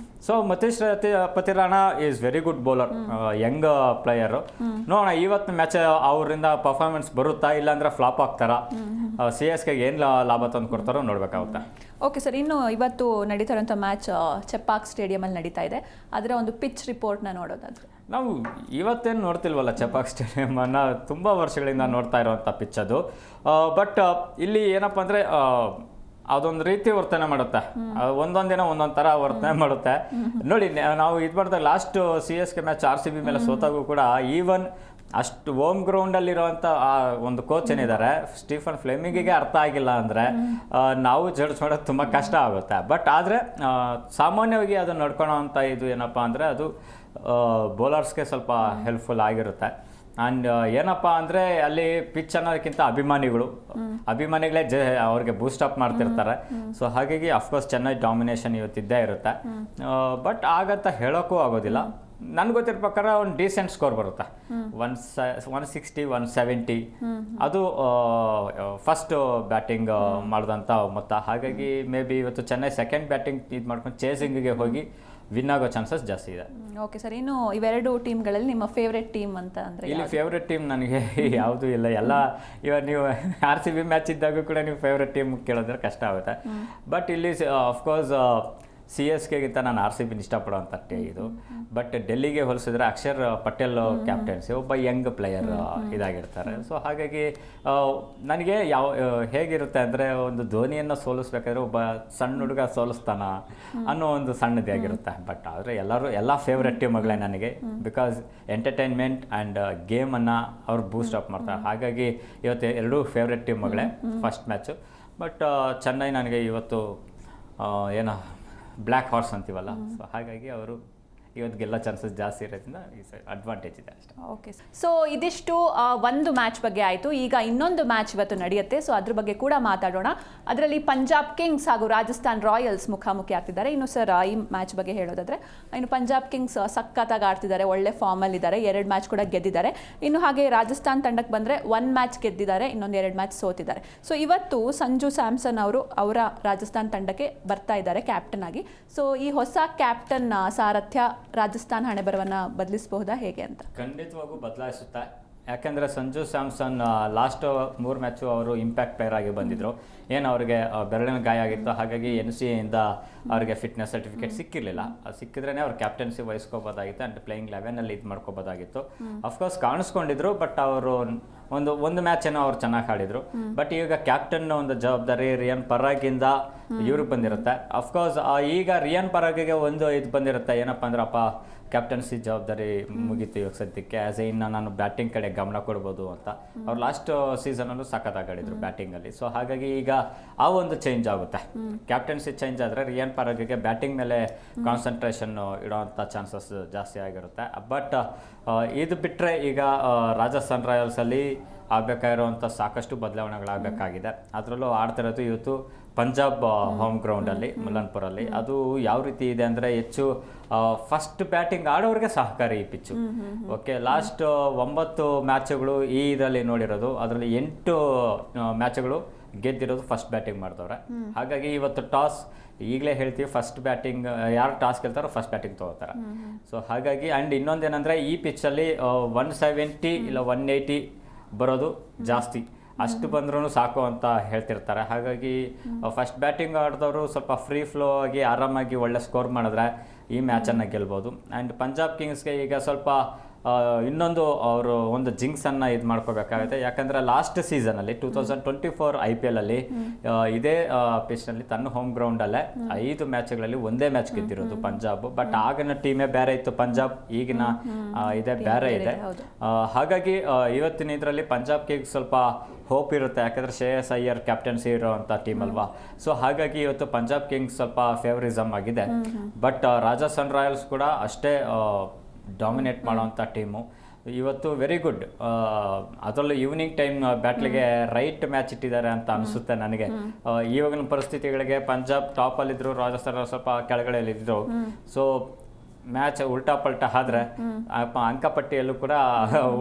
So Matheesha Pathirana is very good bowler, young player. ನೋಡೋಣ ಇವತ್ತು ಮ್ಯಾಚ್ ಅವರಿಂದ ಪರ್ಫಾರ್ಮೆನ್ಸ್ ಬರುತ್ತಾ, ಇಲ್ಲಾಂದ್ರೆ ಫ್ಲಾಪ್ ಆಗ್ತಾರಾ, CSK ಏನು ಲಾಭ ತಂದು ಕೊಡ್ತಾರೋ ನೋಡ್ಬೇಕಾಗುತ್ತೆ. ಓಕೆ ಸರ್, ಇನ್ನು ಇವತ್ತು ನಡೀತಾ ಇರೋಂಥ ಮ್ಯಾಚ್ ಚೆಪಾಕ್ ಸ್ಟೇಡಿಯಮಲ್ಲಿ ನಡೀತಾ ಇದೆ. ಅದರ ಒಂದು ಪಿಚ್ ರಿಪೋರ್ಟ್ನ ನೋಡೋದಾದ್ರೆ, ನಾವು ಇವತ್ತೇನು ನೋಡ್ತಿಲ್ವಲ್ಲ ಚೆಪಾಕ್ ಸ್ಟೇಡಿಯಮನ್ನು, ತುಂಬ ವರ್ಷಗಳಿಂದ ನೋಡ್ತಾ ಇರೋವಂಥ ಪಿಚ್ ಅದು. ಬಟ್ ಇಲ್ಲಿ ಏನಪ್ಪ ಅಂದರೆ ಅದೊಂದು ರೀತಿ ವರ್ತನೆ ಮಾಡುತ್ತೆ, ಒಂದೊಂದು ದಿನ ಒಂದೊಂದು ಥರ ವರ್ತನೆ ಮಾಡುತ್ತೆ. ನೋಡಿ ನಾವು ಇದು ಮಾಡಿದಾಗ ಲಾಸ್ಟ್ CSK ಮ್ಯಾಚ್ RCB ಮೇಲೆ ಸೋತಾಗೂ ಕೂಡ ಈವನ್ ಅಷ್ಟು ಹೋಮ್ ಗ್ರೌಂಡಲ್ಲಿರುವಂಥ ಆ ಒಂದು ಕೋಚ್ ಏನಿದ್ದಾರೆ ಸ್ಟೀಫನ್ ಫ್ಲೆಮಿಂಗಿಗೆ ಅರ್ಥ ಆಗಿಲ್ಲ ಅಂದರೆ ನಾವು ಜಡ್ಜ್ ಮಾಡೋದು ತುಂಬ ಕಷ್ಟ ಆಗುತ್ತೆ. ಬಟ್ ಆದರೆ ಸಾಮಾನ್ಯವಾಗಿ ಅದನ್ನು ನಡ್ಕೊಳ್ಳೋ ಅಂಥ ಇದು ಏನಪ್ಪ ಅಂದರೆ ಅದು ಬೌಲರ್ಸ್ಗೆ ಸ್ವಲ್ಪ ಹೆಲ್ಪ್ಫುಲ್ ಆಗಿರುತ್ತೆ. ಆ್ಯಂಡ್ ಏನಪ್ಪ ಅಂದರೆ ಅಲ್ಲಿ ಪಿಚ್ ಅನ್ನೋದಕ್ಕಿಂತ ಅಭಿಮಾನಿಗಳೇ ಅವ್ರಿಗೆ ಬೂಸ್ಟಪ್ ಮಾಡ್ತಿರ್ತಾರೆ. ಸೊ ಹಾಗಾಗಿ ಅಫ್ಕೋರ್ಸ್ ಚೆನ್ನೈ ಡಾಮಿನೇಷನ್ ಇವತ್ತಿದ್ದೇ ಇರುತ್ತೆ. ಬಟ್ ಆಗಂತ ಹೇಳೋಕ್ಕೂ ಆಗೋದಿಲ್ಲ. ನನ್ಗೆ ಗೊತ್ತಿರೋ ಪ್ರಕಾರ ಒಂದು ಡೀಸೆಂಟ್ ಸ್ಕೋರ್ ಬರುತ್ತೆ, 160, 170. ಅದು ಫಸ್ಟ್ ಬ್ಯಾಟಿಂಗ್ ಮಾಡಿದಂಥ ಮೊತ್ತ. ಹಾಗಾಗಿ ಮೇ ಬಿ ಇವತ್ತು ಚೆನ್ನೈ ಸೆಕೆಂಡ್ ಬ್ಯಾಟಿಂಗ್ ಇದು ಮಾಡ್ಕೊಂಡು ಚೇಸಿಂಗಿಗೆ ಹೋಗಿ ವಿನ್ ಆಗೋ ಚಾನ್ಸಸ್ ಜಾಸ್ತಿ ಇದೆ. ಓಕೆ ಸರ್, ಇನ್ನು ಇವೆರಡು ಟೀಮ್ಗಳಲ್ಲಿ ನಿಮ್ಮ ಫೇವ್ರೆಟ್ ಟೀಮ್ ಅಂತ ಅಂದರೆ? ಇಲ್ಲಿ ಫೇವ್ರೆಟ್ ಟೀಮ್ ನನಗೆ ಯಾವುದೂ ಇಲ್ಲ. ಇವಾಗ ನೀವು RCB ಮ್ಯಾಚ್ ಇದ್ದಾಗ ಕೂಡ ನೀವು ಫೇವ್ರೆಟ್ ಟೀಮ್ ಕೇಳಿದ್ರೆ ಕಷ್ಟ ಆಗುತ್ತೆ. ಬಟ್ ಇಲ್ಲಿ ಅಫ್ಕೋರ್ಸ್ CSKಗಿಂತ ನಾನು RCB ಇಷ್ಟಪಡೋವಂಥ ಇದು. ಬಟ್ ಡೆಲ್ಲಿಗೆ ಹೋಲಿಸಿದ್ರೆ ಅಕ್ಷರ್ ಪಟೇಲ್ ಕ್ಯಾಪ್ಟನ್ಸಿ, ಒಬ್ಬ ಯಂಗ್ ಪ್ಲೇಯರ್ ಇದಾಗಿರ್ತಾರೆ. ಸೊ ಹಾಗಾಗಿ ನನಗೆ ಹೇಗಿರುತ್ತೆ ಅಂದರೆ, ಒಂದು ಧೋನಿಯನ್ನು ಸೋಲಿಸ್ಬೇಕಾದ್ರೆ ಒಬ್ಬ ಸಣ್ಣ ಹುಡುಗ ಸೋಲಿಸ್ತಾನ ಅನ್ನೋ ಒಂದು ಸಣ್ಣದಾಗಿರುತ್ತೆ. ಬಟ್ ಆದರೆ ಎಲ್ಲ ಫೇವ್ರೆಟ್ ಟೀಮ್ಗಳೇ ನನಗೆ. ಬಿಕಾಸ್ ಎಂಟರ್ಟೈನ್ಮೆಂಟ್ ಆ್ಯಂಡ್ ಗೇಮನ್ನು ಅವ್ರು ಬೂಸ್ಟ್ ಅಪ್ ಮಾಡ್ತಾರೆ. ಹಾಗಾಗಿ ಇವತ್ತು ಎರಡೂ ಫೇವ್ರೆಟ್ ಟೀಮ್ಗಳೇ ಫಸ್ಟ್ ಮ್ಯಾಚು. ಬಟ್ ಚೆನ್ನೈ ನನಗೆ ಇವತ್ತು ಏನೋ ಬ್ಲ್ಯಾಕ್ ಹಾರ್ಸ್ ಅಂತೀವಲ್ಲ, ಸೊ ಹಾಗಾಗಿ ಅವರು ಇವತ್ತು ಗೆಲ್ಲ ಚಾನ್ಸಸ್ ಜಾಸ್ತಿ ಇರೋದ್ರಿಂದ ಅಡ್ವಾಂಟೇಜ್ ಇದೆ ಅಷ್ಟೇ. ಓಕೆ, ಸೊ ಇದಿಷ್ಟು ಒಂದು ಮ್ಯಾಚ್ ಬಗ್ಗೆ ಆಯಿತು. ಈಗ ಇನ್ನೊಂದು ಮ್ಯಾಚ್ ಇವತ್ತು ನಡೆಯುತ್ತೆ, ಸೊ ಅದ್ರ ಬಗ್ಗೆ ಕೂಡ ಮಾತಾಡೋಣ. ಅದರಲ್ಲಿ ಪಂಜಾಬ್ ಕಿಂಗ್ಸ್ ಹಾಗೂ ರಾಜಸ್ಥಾನ್ ರಾಯಲ್ಸ್ ಮುಖಾಮುಖಿ ಆಗ್ತಿದ್ದಾರೆ. ಇನ್ನು ಸರ್ ಈ ಮ್ಯಾಚ್ ಬಗ್ಗೆ ಹೇಳೋದಾದ್ರೆ, ಇನ್ನು ಪಂಜಾಬ್ ಕಿಂಗ್ಸ್ ಸಖತ್ತಾಗಿ ಆಡ್ತಿದ್ದಾರೆ, ಒಳ್ಳೆ ಫಾರ್ಮಲ್ಲಿದ್ದಾರೆ, 2 ಮ್ಯಾಚ್ ಕೂಡ ಗೆದ್ದಿದ್ದಾರೆ. ಇನ್ನು ಹಾಗೆ ರಾಜಸ್ಥಾನ್ ತಂಡಕ್ಕೆ ಬಂದರೆ 1 ಮ್ಯಾಚ್ ಗೆದ್ದಿದ್ದಾರೆ, ಇನ್ನೊಂದು 2 ಮ್ಯಾಚ್ ಸೋತಿದ್ದಾರೆ. ಸೊ ಇವತ್ತು ಸಂಜು ಸ್ಯಾಮ್ಸನ್ ಅವರು ಅವರ ರಾಜಸ್ಥಾನ್ ತಂಡಕ್ಕೆ ಬರ್ತಾ ಇದ್ದಾರೆ ಕ್ಯಾಪ್ಟನ್ ಆಗಿ. ಸೊ ಈ ಹೊಸ ಕ್ಯಾಪ್ಟನ್ ಸಾರಥ್ಯ ರಾಜಸ್ಥಾನ್ ಹಣೆ ಬರವನ್ನ ಬದಲಿಸಬಹುದಾ ಹೇಗೆ ಅಂತ? ಖಂಡಿತವಾಗೂ ಬದಲಾಯಿಸುತ್ತೆ. ಯಾಕೆಂದರೆ ಸಂಜು ಸ್ಯಾಮ್ಸನ್ ಲಾಸ್ಟ್ 3 ಮ್ಯಾಚು ಅವರು ಇಂಪ್ಯಾಕ್ಟ್ ಪ್ಲೇಯರ್ ಆಗಿ ಬಂದಿದ್ದರು. ಏನು ಅವ್ರಿಗೆ ಬೆರಳಿನ ಗಾಯ ಆಗಿತ್ತು, ಹಾಗಾಗಿ NCAಯಿಂದ ಅವ್ರಿಗೆ ಫಿಟ್ನೆಸ್ ಸರ್ಟಿಫಿಕೇಟ್ ಸಿಕ್ಕಿರಲಿಲ್ಲ. ಅದು ಸಿಕ್ಕಿದ್ರೇ ಅವ್ರು ಕ್ಯಾಪ್ಟನ್ಸಿ ವಹಿಸ್ಕೋಬೋದಾಗಿತ್ತು ಆ್ಯಂಡ್ ಪ್ಲೇಯಿಂಗ್ 11ಅಲ್ಲಿ ಇದು ಮಾಡ್ಕೋಬೋದಾಗಿತ್ತು. ಅಫ್ಕೋರ್ಸ್ ಕಾಣಿಸ್ಕೊಂಡಿದ್ರು, ಬಟ್ ಅವರು ಒಂದು ಮ್ಯಾಚ್ ಏನೋ ಅವ್ರು ಚೆನ್ನಾಗಿ ಆಡಿದ್ರು. ಬಟ್ ಈಗ ಕ್ಯಾಪ್ಟನ್ ಒಂದು ಜವಾಬ್ದಾರಿ ರಿಯಾನ್ ಪರಾಗಿಂದ ಇವ್ರಿಗೆ ಬಂದಿರುತ್ತೆ. ಅಫ್ಕೋರ್ಸ್ ಈಗ ರಿಯಾನ್ ಪರಾಗಿಗೆ ಒಂದು ಇದು ಬಂದಿರುತ್ತೆ, ಏನಪ್ಪ ಅಂದ್ರಪ್ಪ ಕ್ಯಾಪ್ಟನ್ಸಿ ಜವಾಬ್ದಾರಿ ಮುಗೀತು ಇವಾಗ ಸದ್ಯಕ್ಕೆ, ಆ್ಯಸ್ ಇನ್ನು ನಾನು ಬ್ಯಾಟಿಂಗ್ ಕಡೆ ಗಮನ ಕೊಡ್ಬೋದು ಅಂತ. ಅವ್ರು ಲಾಸ್ಟ್ ಸೀಸನಲ್ಲೂ ಸಖತ್ತಾಗಿ ಆಡಿದ್ರು ಬ್ಯಾಟಿಂಗಲ್ಲಿ. ಸೊ ಹಾಗಾಗಿ ಈಗ ಆ ಒಂದು ಚೇಂಜ್ ಆಗುತ್ತೆ. ಕ್ಯಾಪ್ಟನ್ಸಿ ಚೇಂಜ್ ಆದರೆ ರಿಯಾನ್ ಪರಾಗಿಗೆ ಬ್ಯಾಟಿಂಗ್ ಮೇಲೆ ಕಾನ್ಸಂಟ್ರೇಷನ್ ಇಡೋವಂಥ ಚಾನ್ಸಸ್ ಜಾಸ್ತಿ ಆಗಿರುತ್ತೆ. ಬಟ್ ಇದು ಬಿಟ್ಟರೆ ಈಗ ರಾಜಸ್ಥಾನ್ ರಾಯಲ್ಸಲ್ಲಿ ಆಗಬೇಕಾಗಿರುವಂಥ ಸಾಕಷ್ಟು ಬದಲಾವಣೆಗಳಾಗಬೇಕಾಗಿದೆ. ಅದರಲ್ಲೂ ಆಡ್ತಿರೋದು ಇವತ್ತು ಪಂಜಾಬ್ ಹೋಮ್ ಗ್ರೌಂಡಲ್ಲಿ ಮುಲ್ಲನ್ಪುರಲ್ಲಿ. ಅದು ಯಾವ ರೀತಿ ಇದೆ ಅಂದರೆ ಹೆಚ್ಚು ಫಸ್ಟ್ ಬ್ಯಾಟಿಂಗ್ ಆಡೋರಿಗೆ ಸಹಕಾರಿ ಈ ಪಿಚ್ಚು. ಓಕೆ, ಲಾಸ್ಟ್ 9 ಮ್ಯಾಚ್ಗಳು ಈ ಇದರಲ್ಲಿ ನೋಡಿರೋದು, ಅದರಲ್ಲಿ 8 ಮ್ಯಾಚ್ಗಳು ಗೆದ್ದಿರೋದು ಫಸ್ಟ್ ಬ್ಯಾಟಿಂಗ್ ಮಾಡಿದವ್ರೆ. ಹಾಗಾಗಿ ಇವತ್ತು ಟಾಸ್ ಈಗಲೇ ಹೇಳ್ತೀವಿ, ಫಸ್ಟ್ ಬ್ಯಾಟಿಂಗ್ ಯಾರು ಟಾಸ್ ಗೆಲ್ತಾರೋ ಫಸ್ಟ್ ಬ್ಯಾಟಿಂಗ್ ತೊಗೋತಾರೆ. ಸೊ ಹಾಗಾಗಿ ಆ್ಯಂಡ್ ಇನ್ನೊಂದೇನೆಂದರೆ ಈ ಪಿಚ್ಚಲ್ಲಿ 170 ಇಲ್ಲ 180 ಬರೋದು ಜಾಸ್ತಿ, ಅಷ್ಟು ಬಂದ್ರೂ ಸಾಕು ಅಂತ ಹೇಳ್ತಿರ್ತಾರೆ. ಹಾಗಾಗಿ ಫಸ್ಟ್ ಬ್ಯಾಟಿಂಗ್ ಆಡಿದವರು ಸ್ವಲ್ಪ ಫ್ರೀ ಫ್ಲೋ ಆಗಿ ಆರಾಮಾಗಿ ಒಳ್ಳೆ ಸ್ಕೋರ್ ಮಾಡಿದ್ರೆ ಈ ಮ್ಯಾಚನ್ನು ಗೆಲ್ಬೋದು. ಆ್ಯಂಡ್ ಪಂಜಾಬ್ ಕಿಂಗ್ಸ್ಗೆ ಈಗ ಸ್ವಲ್ಪ ಇನ್ನೊಂದು ಅವರು ಒಂದು ಜಿಂಕ್ಸನ್ನು ಇದು ಮಾಡ್ಕೋಬೇಕಾಗುತ್ತೆ. ಯಾಕಂದರೆ ಲಾಸ್ಟ್ ಸೀಸನಲ್ಲಿ 2024 IPL ಅಲ್ಲಿ ಇದೇ ಪಿಚ್ನಲ್ಲಿ ತನ್ನ ಹೋಮ್ ಗ್ರೌಂಡಲ್ಲೇ 5 ಮ್ಯಾಚ್ಗಳಲ್ಲಿ ಒಂದೇ ಮ್ಯಾಚ್ ಗೆದ್ದಿರೋದು ಪಂಜಾಬ್. ಬಟ್ ಆಗಿನ ಟೀಮೇ ಬೇರೆ ಇತ್ತು ಪಂಜಾಬ್, ಈಗಿನ ಇದೇ ಬೇರೆ ಇದೆ. ಹಾಗಾಗಿ ಇವತ್ತಿನ ಇದರಲ್ಲಿ ಪಂಜಾಬ್ ಕಿಂಗ್ಸ್ ಸ್ವಲ್ಪ ಹೋಪ್ ಇರುತ್ತೆ, ಯಾಕಂದರೆ ಶ್ರೇಯಸ್ ಅಯ್ಯರ್ ಕ್ಯಾಪ್ಟನ್ಸಿ ಇರೋವಂಥ ಟೀಮ್ ಅಲ್ವಾ. ಸೊ ಹಾಗಾಗಿ ಇವತ್ತು ಪಂಜಾಬ್ ಕಿಂಗ್ಸ್ ಸ್ವಲ್ಪ ಫೇವರಿಸಮ್ ಆಗಿದೆ. ಬಟ್ ರಾಜಸ್ಥಾನ್ ರಾಯಲ್ಸ್ ಕೂಡ ಅಷ್ಟೇ ಡಾಮಿನೇಟ್ ಮಾಡೋವಂಥ ಟೀಮು ಇವತ್ತು. Very good. ಅದರಲ್ಲೂ ಈವ್ನಿಂಗ್ ಟೈಮ್ ಬ್ಯಾಟ್ಲಿಗೆ ರೈಟ್ ಮ್ಯಾಚ್ ಇಟ್ಟಿದ್ದಾರೆ ಅಂತ ಅನಿಸುತ್ತೆ ನನಗೆ. ಇವಾಗಿನ ಪರಿಸ್ಥಿತಿಗಳಿಗೆ ಪಂಜಾಬ್ ಟಾಪಲ್ಲಿದ್ದರು, ರಾಜಸ್ಥಾನ ಸ್ವಲ್ಪ ಕೆಳಗಡೆಯಲ್ಲಿದ್ದರು. ಸೊ ಮ್ಯಾಚ್ ಉಲ್ಟಾ ಪಲ್ಟಾ ಆದ್ರೆ ಅಂಕಪಟ್ಟಿಯಲ್ಲೂ ಕೂಡ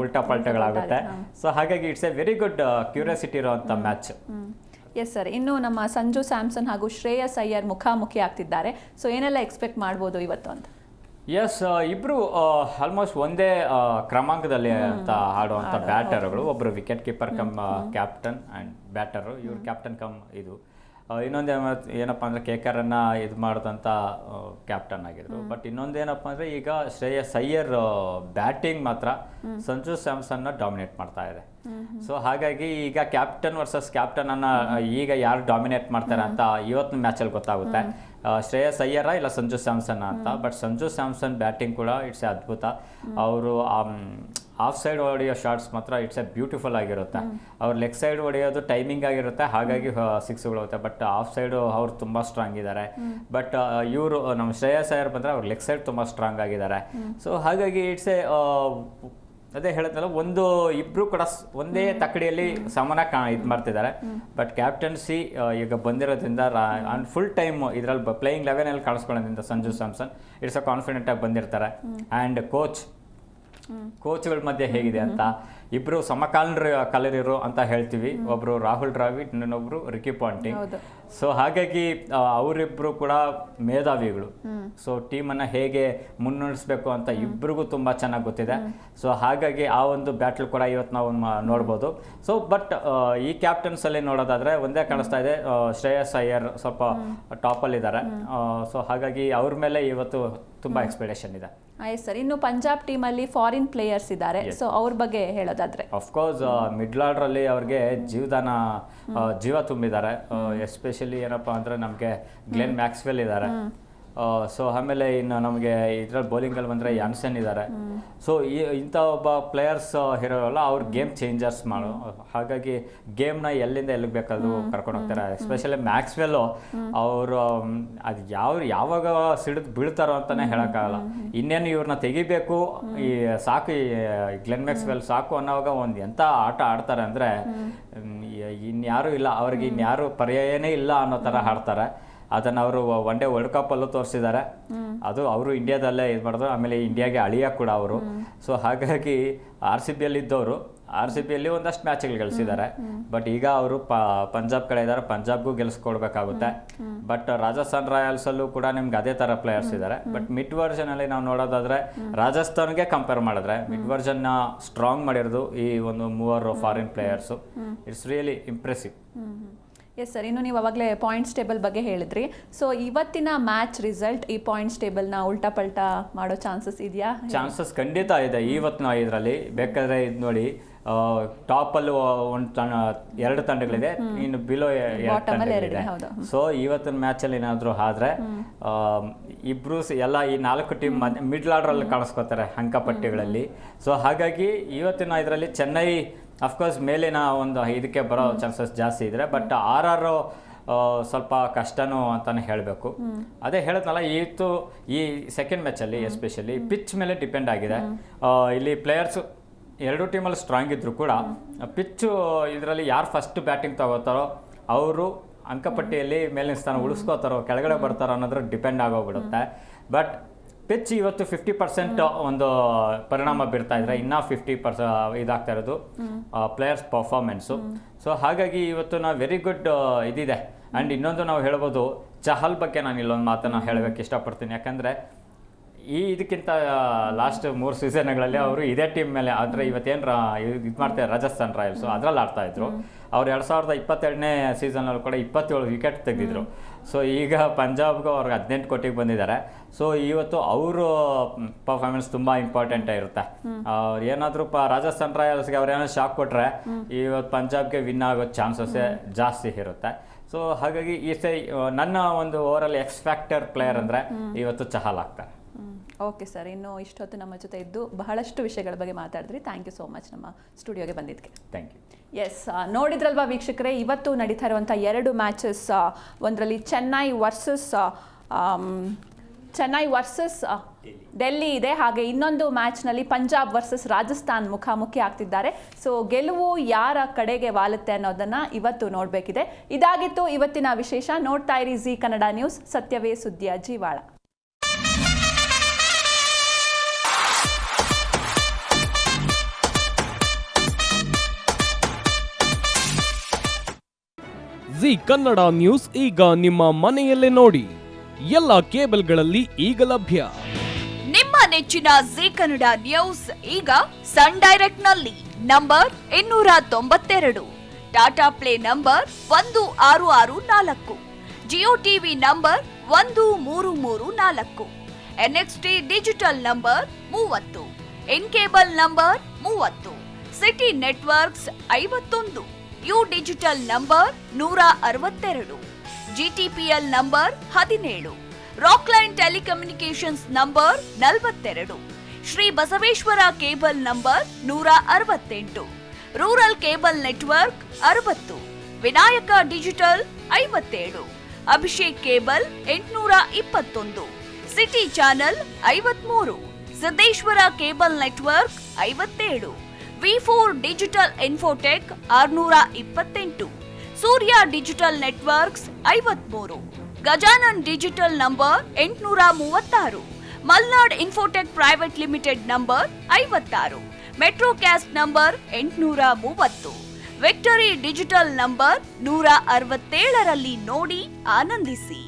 ಉಲ್ಟಾ ಪಲ್ಟಗಳಾಗುತ್ತೆ. ಸೊ ಹಾಗಾಗಿ it's A very good curiosity ಇರೋವಂಥ ಮ್ಯಾಚ್. ಎಸ್ ಸರ್, ಇನ್ನು ನಮ್ಮ ಸಂಜು ಸ್ಯಾಮ್ಸನ್ ಹಾಗೂ ಶ್ರೇಯಸ್ ಅಯ್ಯರ್ ಮುಖಾಮುಖಿ ಆಗ್ತಿದ್ದಾರೆ. ಸೊ ಏನೆಲ್ಲ ಎಕ್ಸ್ಪೆಕ್ಟ್ ಮಾಡ್ಬೋದು ಇವತ್ತು ಅಂತ? ಎಸ್, ಇಬ್ಬರು ಆಲ್ಮೋಸ್ಟ್ ಒಂದೇ ಕ್ರಮಾಂಕದಲ್ಲಿ ಅಂತ ಆಡುವಂಥ ಬ್ಯಾಟರ್ಗಳು. ಒಬ್ಬರು wicket keeper come captain and batter, ಇವ್ರು ಕ್ಯಾಪ್ಟನ್ ಕಮ್ ಇದು. ಇನ್ನೊಂದು ಏನಪ್ಪ ಅಂದರೆ KKR ಇದು ಮಾಡಿದಂಥ ಕ್ಯಾಪ್ಟನ್ ಆಗಿದ್ರು. ಬಟ್ ಇನ್ನೊಂದೇನಪ್ಪ ಅಂದರೆ ಈಗ ಶ್ರೇಯಸ್ ಅಯ್ಯರ್ ಬ್ಯಾಟಿಂಗ್ ಮಾತ್ರ ಸಂಜು ಸ್ಯಾಮ್ಸನ್ನ ಡಾಮಿನೇಟ್ ಮಾಡ್ತಾ ಇದೆ. ಸೊ ಹಾಗಾಗಿ ಈಗ ಕ್ಯಾಪ್ಟನ್ ವರ್ಸಸ್ ಕ್ಯಾಪ್ಟನ್ ಅನ್ನ ಈಗ ಯಾರು ಡಾಮಿನೇಟ್ ಮಾಡ್ತಾರೆ ಅಂತ ಇವತ್ತಿನ ಮ್ಯಾಚಲ್ಲಿ ಗೊತ್ತಾಗುತ್ತೆ. ಶ್ರೇಯಸ್ ಅಯ್ಯರ ಇಲ್ಲ ಸಂಜು ಸ್ಯಾಮ್ಸನ್ ಅಂತ. ಬಟ್ ಸಂಜು ಸ್ಯಾಮ್ಸನ್ ಬ್ಯಾಟಿಂಗ್ ಕೂಡ ಇಟ್ಸ್ ಎ ಅದ್ಭುತ. ಅವರು ಆಫ್ ಸೈಡ್ ಹೊಡೆಯೋ ಶಾಟ್ಸ್ ಮಾತ್ರ ಇಟ್ಸ್ ಎ ಬ್ಯೂಟಿಫುಲ್ ಆಗಿರುತ್ತೆ. ಅವ್ರು ಲೆಗ್ ಸೈಡ್ ಹೊಡೆಯೋದು ಟೈಮಿಂಗ್ ಆಗಿರುತ್ತೆ, ಹಾಗಾಗಿ ಸಿಕ್ಸ್ಗಳು ಹೋಗುತ್ತೆ. ಬಟ್ ಆಫ್ ಸೈಡು ಅವ್ರು ತುಂಬ ಸ್ಟ್ರಾಂಗ್ ಇದ್ದಾರೆ. ಬಟ್ ಇವರು ನಮ್ಮ ಶ್ರೇಯಸ್ ಅಯ್ಯರ್ ಬಂದರೆ ಅವ್ರು ಲೆಗ್ ಸೈಡ್ ತುಂಬ ಸ್ಟ್ರಾಂಗ್ ಆಗಿದ್ದಾರೆ. ಸೊ ಹಾಗಾಗಿ ಇಟ್ಸ್ ಎ ಅದೇ ಹೇಳಿದ್ನಲ್ಲ, ಒಂದು ಇಬ್ಬರು ಕೂಡ ಒಂದೇ ತಕ್ಕಡಿಯಲ್ಲಿ ಸಮಾನ ಇದು ಮಾಡ್ತಿದ್ದಾರೆ. ಬಟ್ ಕ್ಯಾಪ್ಟನ್ಸಿ ಈಗ ಬಂದಿರೋದ್ರಿಂದ ಫುಲ್ ಟೈಮ್ ಇದರಲ್ಲಿ ಪ್ಲೇಯಿಂಗ್ 11 ಕಾಣಿಸ್ಕೊಳ್ಳೋದ್ರಿಂದ ಸಂಜು ಸ್ಯಾಮ್ಸನ್ ಇಟ್ಸ್ ಅ ಕಾನ್ಫಿಡೆಂಟಾಗಿ ಬಂದಿರ್ತಾರೆ. ಆ್ಯಂಡ್ ಕೋಚ್ಗಳ ಮಧ್ಯೆ ಹೇಗಿದೆ ಅಂತ ಇಬ್ಬರು ಕಲರಿರು ಅಂತ ಹೇಳ್ತೀವಿ. ಒಬ್ಬರು ರಾಹುಲ್ ದ್ರಾವಿಡ್, ಇನ್ನೊಬ್ಬರು ರಿಕಿ ಪಾಂಟಿಂಗ್. ಸೊ ಹಾಗಾಗಿ ಅವರಿಬ್ಬರು ಕೂಡ ಮೇಧಾವಿಗಳು. ಸೊ ಟೀಮನ್ನು ಹೇಗೆ ಮುನ್ನಡೆಸಬೇಕು ಅಂತ ಇಬ್ಬರಿಗೂ ತುಂಬ ಚೆನ್ನಾಗಿ ಗೊತ್ತಿದೆ. ಸೊ ಹಾಗಾಗಿ ಆ ಒಂದು ಬ್ಯಾಟಲ್ ಕೂಡ ಇವತ್ತು ನಾವು ನೋಡ್ಬೋದು. ಸೊ ಬಟ್ ಈ ಕ್ಯಾಪ್ಟನ್ಸಲ್ಲಿ ನೋಡೋದಾದರೆ ಒಂದೇ ಕಾಣಿಸ್ತಾ ಇದೆ, ಶ್ರೇಯಸ್ ಅಯ್ಯರ್ ಸ್ವಲ್ಪ ಟಾಪಲ್ಲಿದ್ದಾರೆ. ಸೊ ಹಾಗಾಗಿ ಅವ್ರ ಮೇಲೆ ಇವತ್ತು ತುಂಬ ಎಕ್ಸ್ಪೆಕ್ಟೇಷನ್ ಇದೆ. ಎಸ್ ಸರ್, ಇನ್ನು ಪಂಜಾಬ್ ಟೀಮಲ್ಲಿ ಫಾರಿನ್ ಪ್ಲೇಯರ್ಸ್ ಇದ್ದಾರೆ. ಸೊ ಅವ್ರ ಬಗ್ಗೆ ಹೇಳೋದಾದ್ರೆ ಅಫ್ಕೋರ್ಸ್ ಮಿಡ್ಲ್ ಆರ್ಡ್ರಲ್ಲಿ ಅವ್ರಿಗೆ ಜೀವ ತುಂಬಿದ್ದಾರೆ. ಎಸ್ಪೆಷಲಿ ಏನಪ್ಪ ಅಂದರೆ ನಮಗೆ ಗ್ಲೆನ್ ಮ್ಯಾಕ್ಸ್ವೆಲ್ ಇದ್ದಾರೆ. ಸೊ ಆಮೇಲೆ ಇನ್ನು ನಮಗೆ ಇದರಲ್ಲಿ ಬೌಲಿಂಗಲ್ಲಿ ಬಂದರೆ ಯಾನ್ಸನ್ ಇದ್ದಾರೆ. ಸೊ ಇಂಥ ಒಬ್ಬ ಪ್ಲೇಯರ್ಸ್ ಇರೋಲ್ಲ, ಅವ್ರು ಗೇಮ್ ಚೇಂಜರ್ಸ್ ಹಾಗಾಗಿ ಗೇಮ್ನ ಎಲ್ಲಿಂದ ಎಲ್ಲಿಗೆ ಬೇಕಾದ್ರೂ ಕರ್ಕೊಂಡು ಹೋಗ್ತಾರೆ. ಎಸ್ಪೆಷಲಿ ಮ್ಯಾಕ್ಸ್ವೆಲ್ಲು ಅವರು ಅದು ಯಾವಾಗ ಸಿಡಿದು ಬೀಳ್ತಾರೋ ಅಂತಲೇ ಹೇಳೋಕ್ಕಾಗಲ್ಲ. ಇನ್ನೇನು ಇವ್ರನ್ನ ತೆಗಿಬೇಕು, ಈ ಸಾಕು, ಈ ಗ್ಲೆನ್ ಮ್ಯಾಕ್ಸ್ವೆಲ್ ಸಾಕು ಅನ್ನೋವಾಗ ಒಂದು ಎಂಥ ಆಟ ಆಡ್ತಾರೆ ಅಂದರೆ ಇನ್ಯಾರೂ ಇಲ್ಲ, ಅವ್ರಿಗೆ ಇನ್ಯಾರು ಪರ್ಯಾಯನೇ ಇಲ್ಲ ಅನ್ನೋ ಥರ ಆಡ್ತಾರೆ. ಅದನ್ನು ಅವರು ಒನ್ ಡೇ ವರ್ಲ್ಡ್ ಕಪ್ಪಲ್ಲೂ ತೋರಿಸಿದ್ದಾರೆ. ಅದು ಅವರು ಇಂಡಿಯಾದಲ್ಲೇ ಇದು ಮಾಡಿದ್ರು. ಆಮೇಲೆ ಇಂಡಿಯಾಗೆ ಅಳಿಯ ಕೂಡ ಅವರು. ಸೊ ಹಾಗಾಗಿ RCBಯಲ್ಲಿ ಇದ್ದವರು RCBಯಲ್ಲಿ ಒಂದಷ್ಟು ಮ್ಯಾಚ್ಗಳು ಗೆಲ್ಲಿಸಿದ್ದಾರೆ. ಬಟ್ ಈಗ ಅವರು ಪಂಜಾಬ್ ಕಡೆ ಇದ್ದಾರೆ, ಪಂಜಾಬ್ಗೂ ಗೆಲ್ಲಿಸ್ಕೊಡ್ಬೇಕಾಗುತ್ತೆ. ಬಟ್ ರಾಜಸ್ಥಾನ್ ರಾಯಲ್ಸಲ್ಲೂ ಕೂಡ ನಿಮ್ಗೆ ಅದೇ ಥರ ಪ್ಲೇಯರ್ಸ್ ಇದ್ದಾರೆ. ಬಟ್ ಮಿಡ್ ವರ್ಷನಲ್ಲಿ ನಾವು ನೋಡೋದಾದರೆ ರಾಜಸ್ಥಾನ್ಗೆ ಕಂಪೇರ್ ಮಾಡಿದ್ರೆ ಮಿಡ್ ವರ್ಷನ್ನ ಸ್ಟ್ರಾಂಗ್ ಮಾಡಿರೋದು ಈ ಒಂದು 3 foreign players. It's really impressive. S sir, ಇನ್ನು ನೀವು ಅವಾಗಲೇ ಪಾಯಿಂಟ್ಸ್ ಟೇಬಲ್ ಬಗ್ಗೆ ಹೇಳಿದ್ರಿ. ಸೊ ಇವತ್ತಿನ ಮ್ಯಾಚ್ ರಿಸಲ್ಟ್ ಈ ಪಾಯಿಂಟ್ಸ್ ಟೇಬಲ್ನ ಉಲ್ಟಾ ಪಲ್ಟಾ ಮಾಡೋ ಚಾನ್ಸಸ್ ಇದೆಯಾ? ಚಾನ್ಸಸ್ ಖಂಡಿತ ಇದೆ. ಇವತ್ತಿನ ಇದರಲ್ಲಿ ಬೇಕಾದರೆ ಇದು ನೋಡಿ, ಟಾಪಲ್ಲೂ ಎರಡು ತಂಡಗಳಿದೆ, ಇನ್ನು ಬಿಲೋ 2 ತಂಡಗಳಿದೆ. ಸೊ ಇವತ್ತಿನ ಮ್ಯಾಚಲ್ಲಿ ಏನಾದರೂ ಆದರೆ ಇಬ್ಬರು ಎಲ್ಲ ಈ 4 ಟೀಮ್ ಮಿಡ್ಲ್ ಆರ್ಡ್ರಲ್ಲಿ ಕಾಣಿಸ್ಕೋತಾರೆ ಅಂಕಪಟ್ಟಿಗಳಲ್ಲಿ. ಸೊ ಹಾಗಾಗಿ ಇವತ್ತಿನ ಇದರಲ್ಲಿ ಚೆನ್ನೈ ಅಫ್ಕೋರ್ಸ್ ಮೇಲಿನ ಒಂದು ಇದಕ್ಕೆ ಬರೋ ಚಾನ್ಸಸ್ ಜಾಸ್ತಿ ಇದ್ರೆ. ಬಟ್ RR ಸ್ವಲ್ಪ ಕಷ್ಟನೂ ಅಂತಾನೆ ಹೇಳಬೇಕು. ಅದೇ ಹೇಳಿದ್ನಲ್ಲ, ಈ ಸೆಕೆಂಡ್ ಮ್ಯಾಚಲ್ಲಿ ಎಸ್ಪೆಷಲಿ ಪಿಚ್ ಮೇಲೆ ಡಿಪೆಂಡ್ ಆಗಿದೆ. ಇಲ್ಲಿ ಪ್ಲೇಯರ್ಸು ಎರಡು ಟೀಮಲ್ಲಿ ಸ್ಟ್ರಾಂಗ್ ಇದ್ರು ಕೂಡ ಪಿಚ್ಚು ಇದರಲ್ಲಿ ಯಾರು ಫಸ್ಟ್ ಬ್ಯಾಟಿಂಗ್ ತಗೋತಾರೋ ಅವರು ಅಂಕಪಟ್ಟಿಯಲ್ಲಿ ಮೇಲಿನ ಸ್ಥಾನ ಉಳಿಸ್ಕೋತಾರೋ ಕೆಳಗಡೆ ಬರ್ತಾರೋ ಅನ್ನೋದ್ರ ಡಿಪೆಂಡ್ ಆಗೋಗ್ಬಿಡುತ್ತೆ. ಬಟ್ ಪಿಚ್ ಇವತ್ತು 50% ಒಂದು ಪರಿಣಾಮ ಬೀರ್ತಾ ಇದ್ರೆ ಇನ್ನೂ 50% ಇದಾಗ್ತಾ ಇರೋದು ಪ್ಲೇಯರ್ಸ್ ಪರ್ಫಾರ್ಮೆನ್ಸು. ಸೊ ಹಾಗಾಗಿ ಇವತ್ತು ನಾವು ವೆರಿ ಗುಡ್ ಇದಿದೆ. ಆ್ಯಂಡ್ ಇನ್ನೊಂದು ನಾವು ಹೇಳ್ಬೋದು, ಚಹಲ್ ಬಗ್ಗೆ ನಾನು ಇಲ್ಲೊಂದು ಮಾತನ್ನು ಹೇಳಬೇಕು ಇಷ್ಟಪಡ್ತೀನಿ. ಯಾಕಂದರೆ ಇದಕ್ಕಿಂತ ಲಾಸ್ಟ್ 3 ಸೀಸನ್ಗಳಲ್ಲಿ ಅವರು ಇದೇ ಟೀಮ್ ಮೇಲೆ, ಆದರೆ ಇವತ್ತೇನು ಇದು ಮಾಡ್ತಾರೆ ರಾಜಸ್ಥಾನ್ ರಾಯಲ್ಸು, ಅದರಲ್ಲಿ ಆಡ್ತಾಯಿದ್ರು. ಅವ್ರು 2022ನೇ ಸೀಸನಲ್ಲಿ ಕೂಡ 27 ವಿಕೆಟ್ ತೆಗೆದಿದ್ರು. ಸೊ ಈಗ ಪಂಜಾಬ್ಗೆ ಅವ್ರಿಗೆ 18 ಕೋಟಿಗೆ ಬಂದಿದ್ದಾರೆ. ಸೊ ಇವತ್ತು ಅವರು ಪರ್ಫಾರ್ಮೆನ್ಸ್ ತುಂಬ ಇಂಪಾರ್ಟೆಂಟ್ ಇರುತ್ತೆ. ಅವ್ರು ಏನಾದರೂ ರಾಜಸ್ಥಾನ್ ರಾಯಲ್ಸ್ಗೆ ಅವ್ರೇನಾದ್ರು ಶಾಕ್ ಕೊಟ್ಟರೆ ಇವತ್ತು ಪಂಜಾಬ್ಗೆ ವಿನ್ ಆಗೋ ಚಾನ್ಸಸ್ಸೇ ಜಾಸ್ತಿ ಇರುತ್ತೆ. ಸೊ ಹಾಗಾಗಿ ನನ್ನ ಒಂದು ಓವರಾಲ್ ಎಕ್ಸ್ ಫ್ಯಾಕ್ಟರ್ ಪ್ಲೇಯರ್ ಅಂದರೆ ಇವತ್ತು ಚಹಲ್ ಆಗ್ತಾರೆ. ಓಕೆ ಸರ್, ಇನ್ನು ಇಷ್ಟೊತ್ತು ನಮ್ಮ ಜೊತೆ ಇದ್ದು ಬಹಳಷ್ಟು ವಿಷಯಗಳ ಬಗ್ಗೆ ಮಾತಾಡಿದ್ರಿ. ಥ್ಯಾಂಕ್ ಯು ಸೋ ಮಚ್ ನಮ್ಮ ಸ್ಟುಡಿಯೋಗೆ ಬಂದಿದ್ದಕ್ಕೆ. Thank you. ಎಸ್, ನೋಡಿದ್ರಲ್ವಾ ವೀಕ್ಷಕರೇ, ಇವತ್ತು ನಡೀತಾ ಇರುವಂಥ 2 ಮ್ಯಾಚಸ್, ಒಂದರಲ್ಲಿ ಚೆನ್ನೈ ವರ್ಸಸ್ ಡೆಲ್ಲಿ ಇದೆ. ಹಾಗೆ ಇನ್ನೊಂದು ಮ್ಯಾಚ್ನಲ್ಲಿ ಪಂಜಾಬ್ ವರ್ಸಸ್ ರಾಜಸ್ಥಾನ್ ಮುಖಾಮುಖಿ ಆಗ್ತಿದ್ದಾರೆ. ಸೊ ಗೆಲುವು ಯಾರ ಕಡೆಗೆ ವಾಲುತ್ತೆ ಅನ್ನೋದನ್ನು ಇವತ್ತು ನೋಡಬೇಕಿದೆ. ಇದಾಗಿತ್ತು ಇವತ್ತಿನ ವಿಶೇಷ. ನೋಡ್ತಾ ಇರಿ ಜಿ ಕನ್ನಡ ನ್ಯೂಸ್, ಸತ್ಯವೇ ಸುದ್ದಿಯ ಜೀವಾಳ. ಜಿ ಕನ್ನಡ ನ್ಯೂಸ್ ಈಗ ನಿಮ್ಮ ಮನೆಯಲ್ಲೇ ನೋಡಿ. ಎಲ್ಲ ಕೇಬಲ್ಗಳಲ್ಲಿ ಈಗ ಲಭ್ಯ. ನಿಮ್ಮ ನೆಚ್ಚಿನ ಜಿ ಕನ್ನಡ ನ್ಯೂಸ್ ಈಗ ಸನ್ ಡೈರೆಕ್ಟ್ ನಲ್ಲಿ number 292, Tata play number 1664, Jio TV number 1334, NXT digital number 30, in cable number 30, city networks 51, U digital number 162, GTPL number 17, Rockline telecommunications number 42, Shri Basaveshwara cable number 168, rural cable network 60, Vinayaka digital 57, Abhishek cable 821, city channel 53, Siddeshwara cable network 57, V4 digital Infotech 628, Surya digital networks 53, Gajanan digital number 836, Malnad Infotech Private Limited number 56, Metrocast number 830, Victory Digital number 167ರಲ್ಲಿ ನೋಡಿ ಆನಂದಿಸಿ.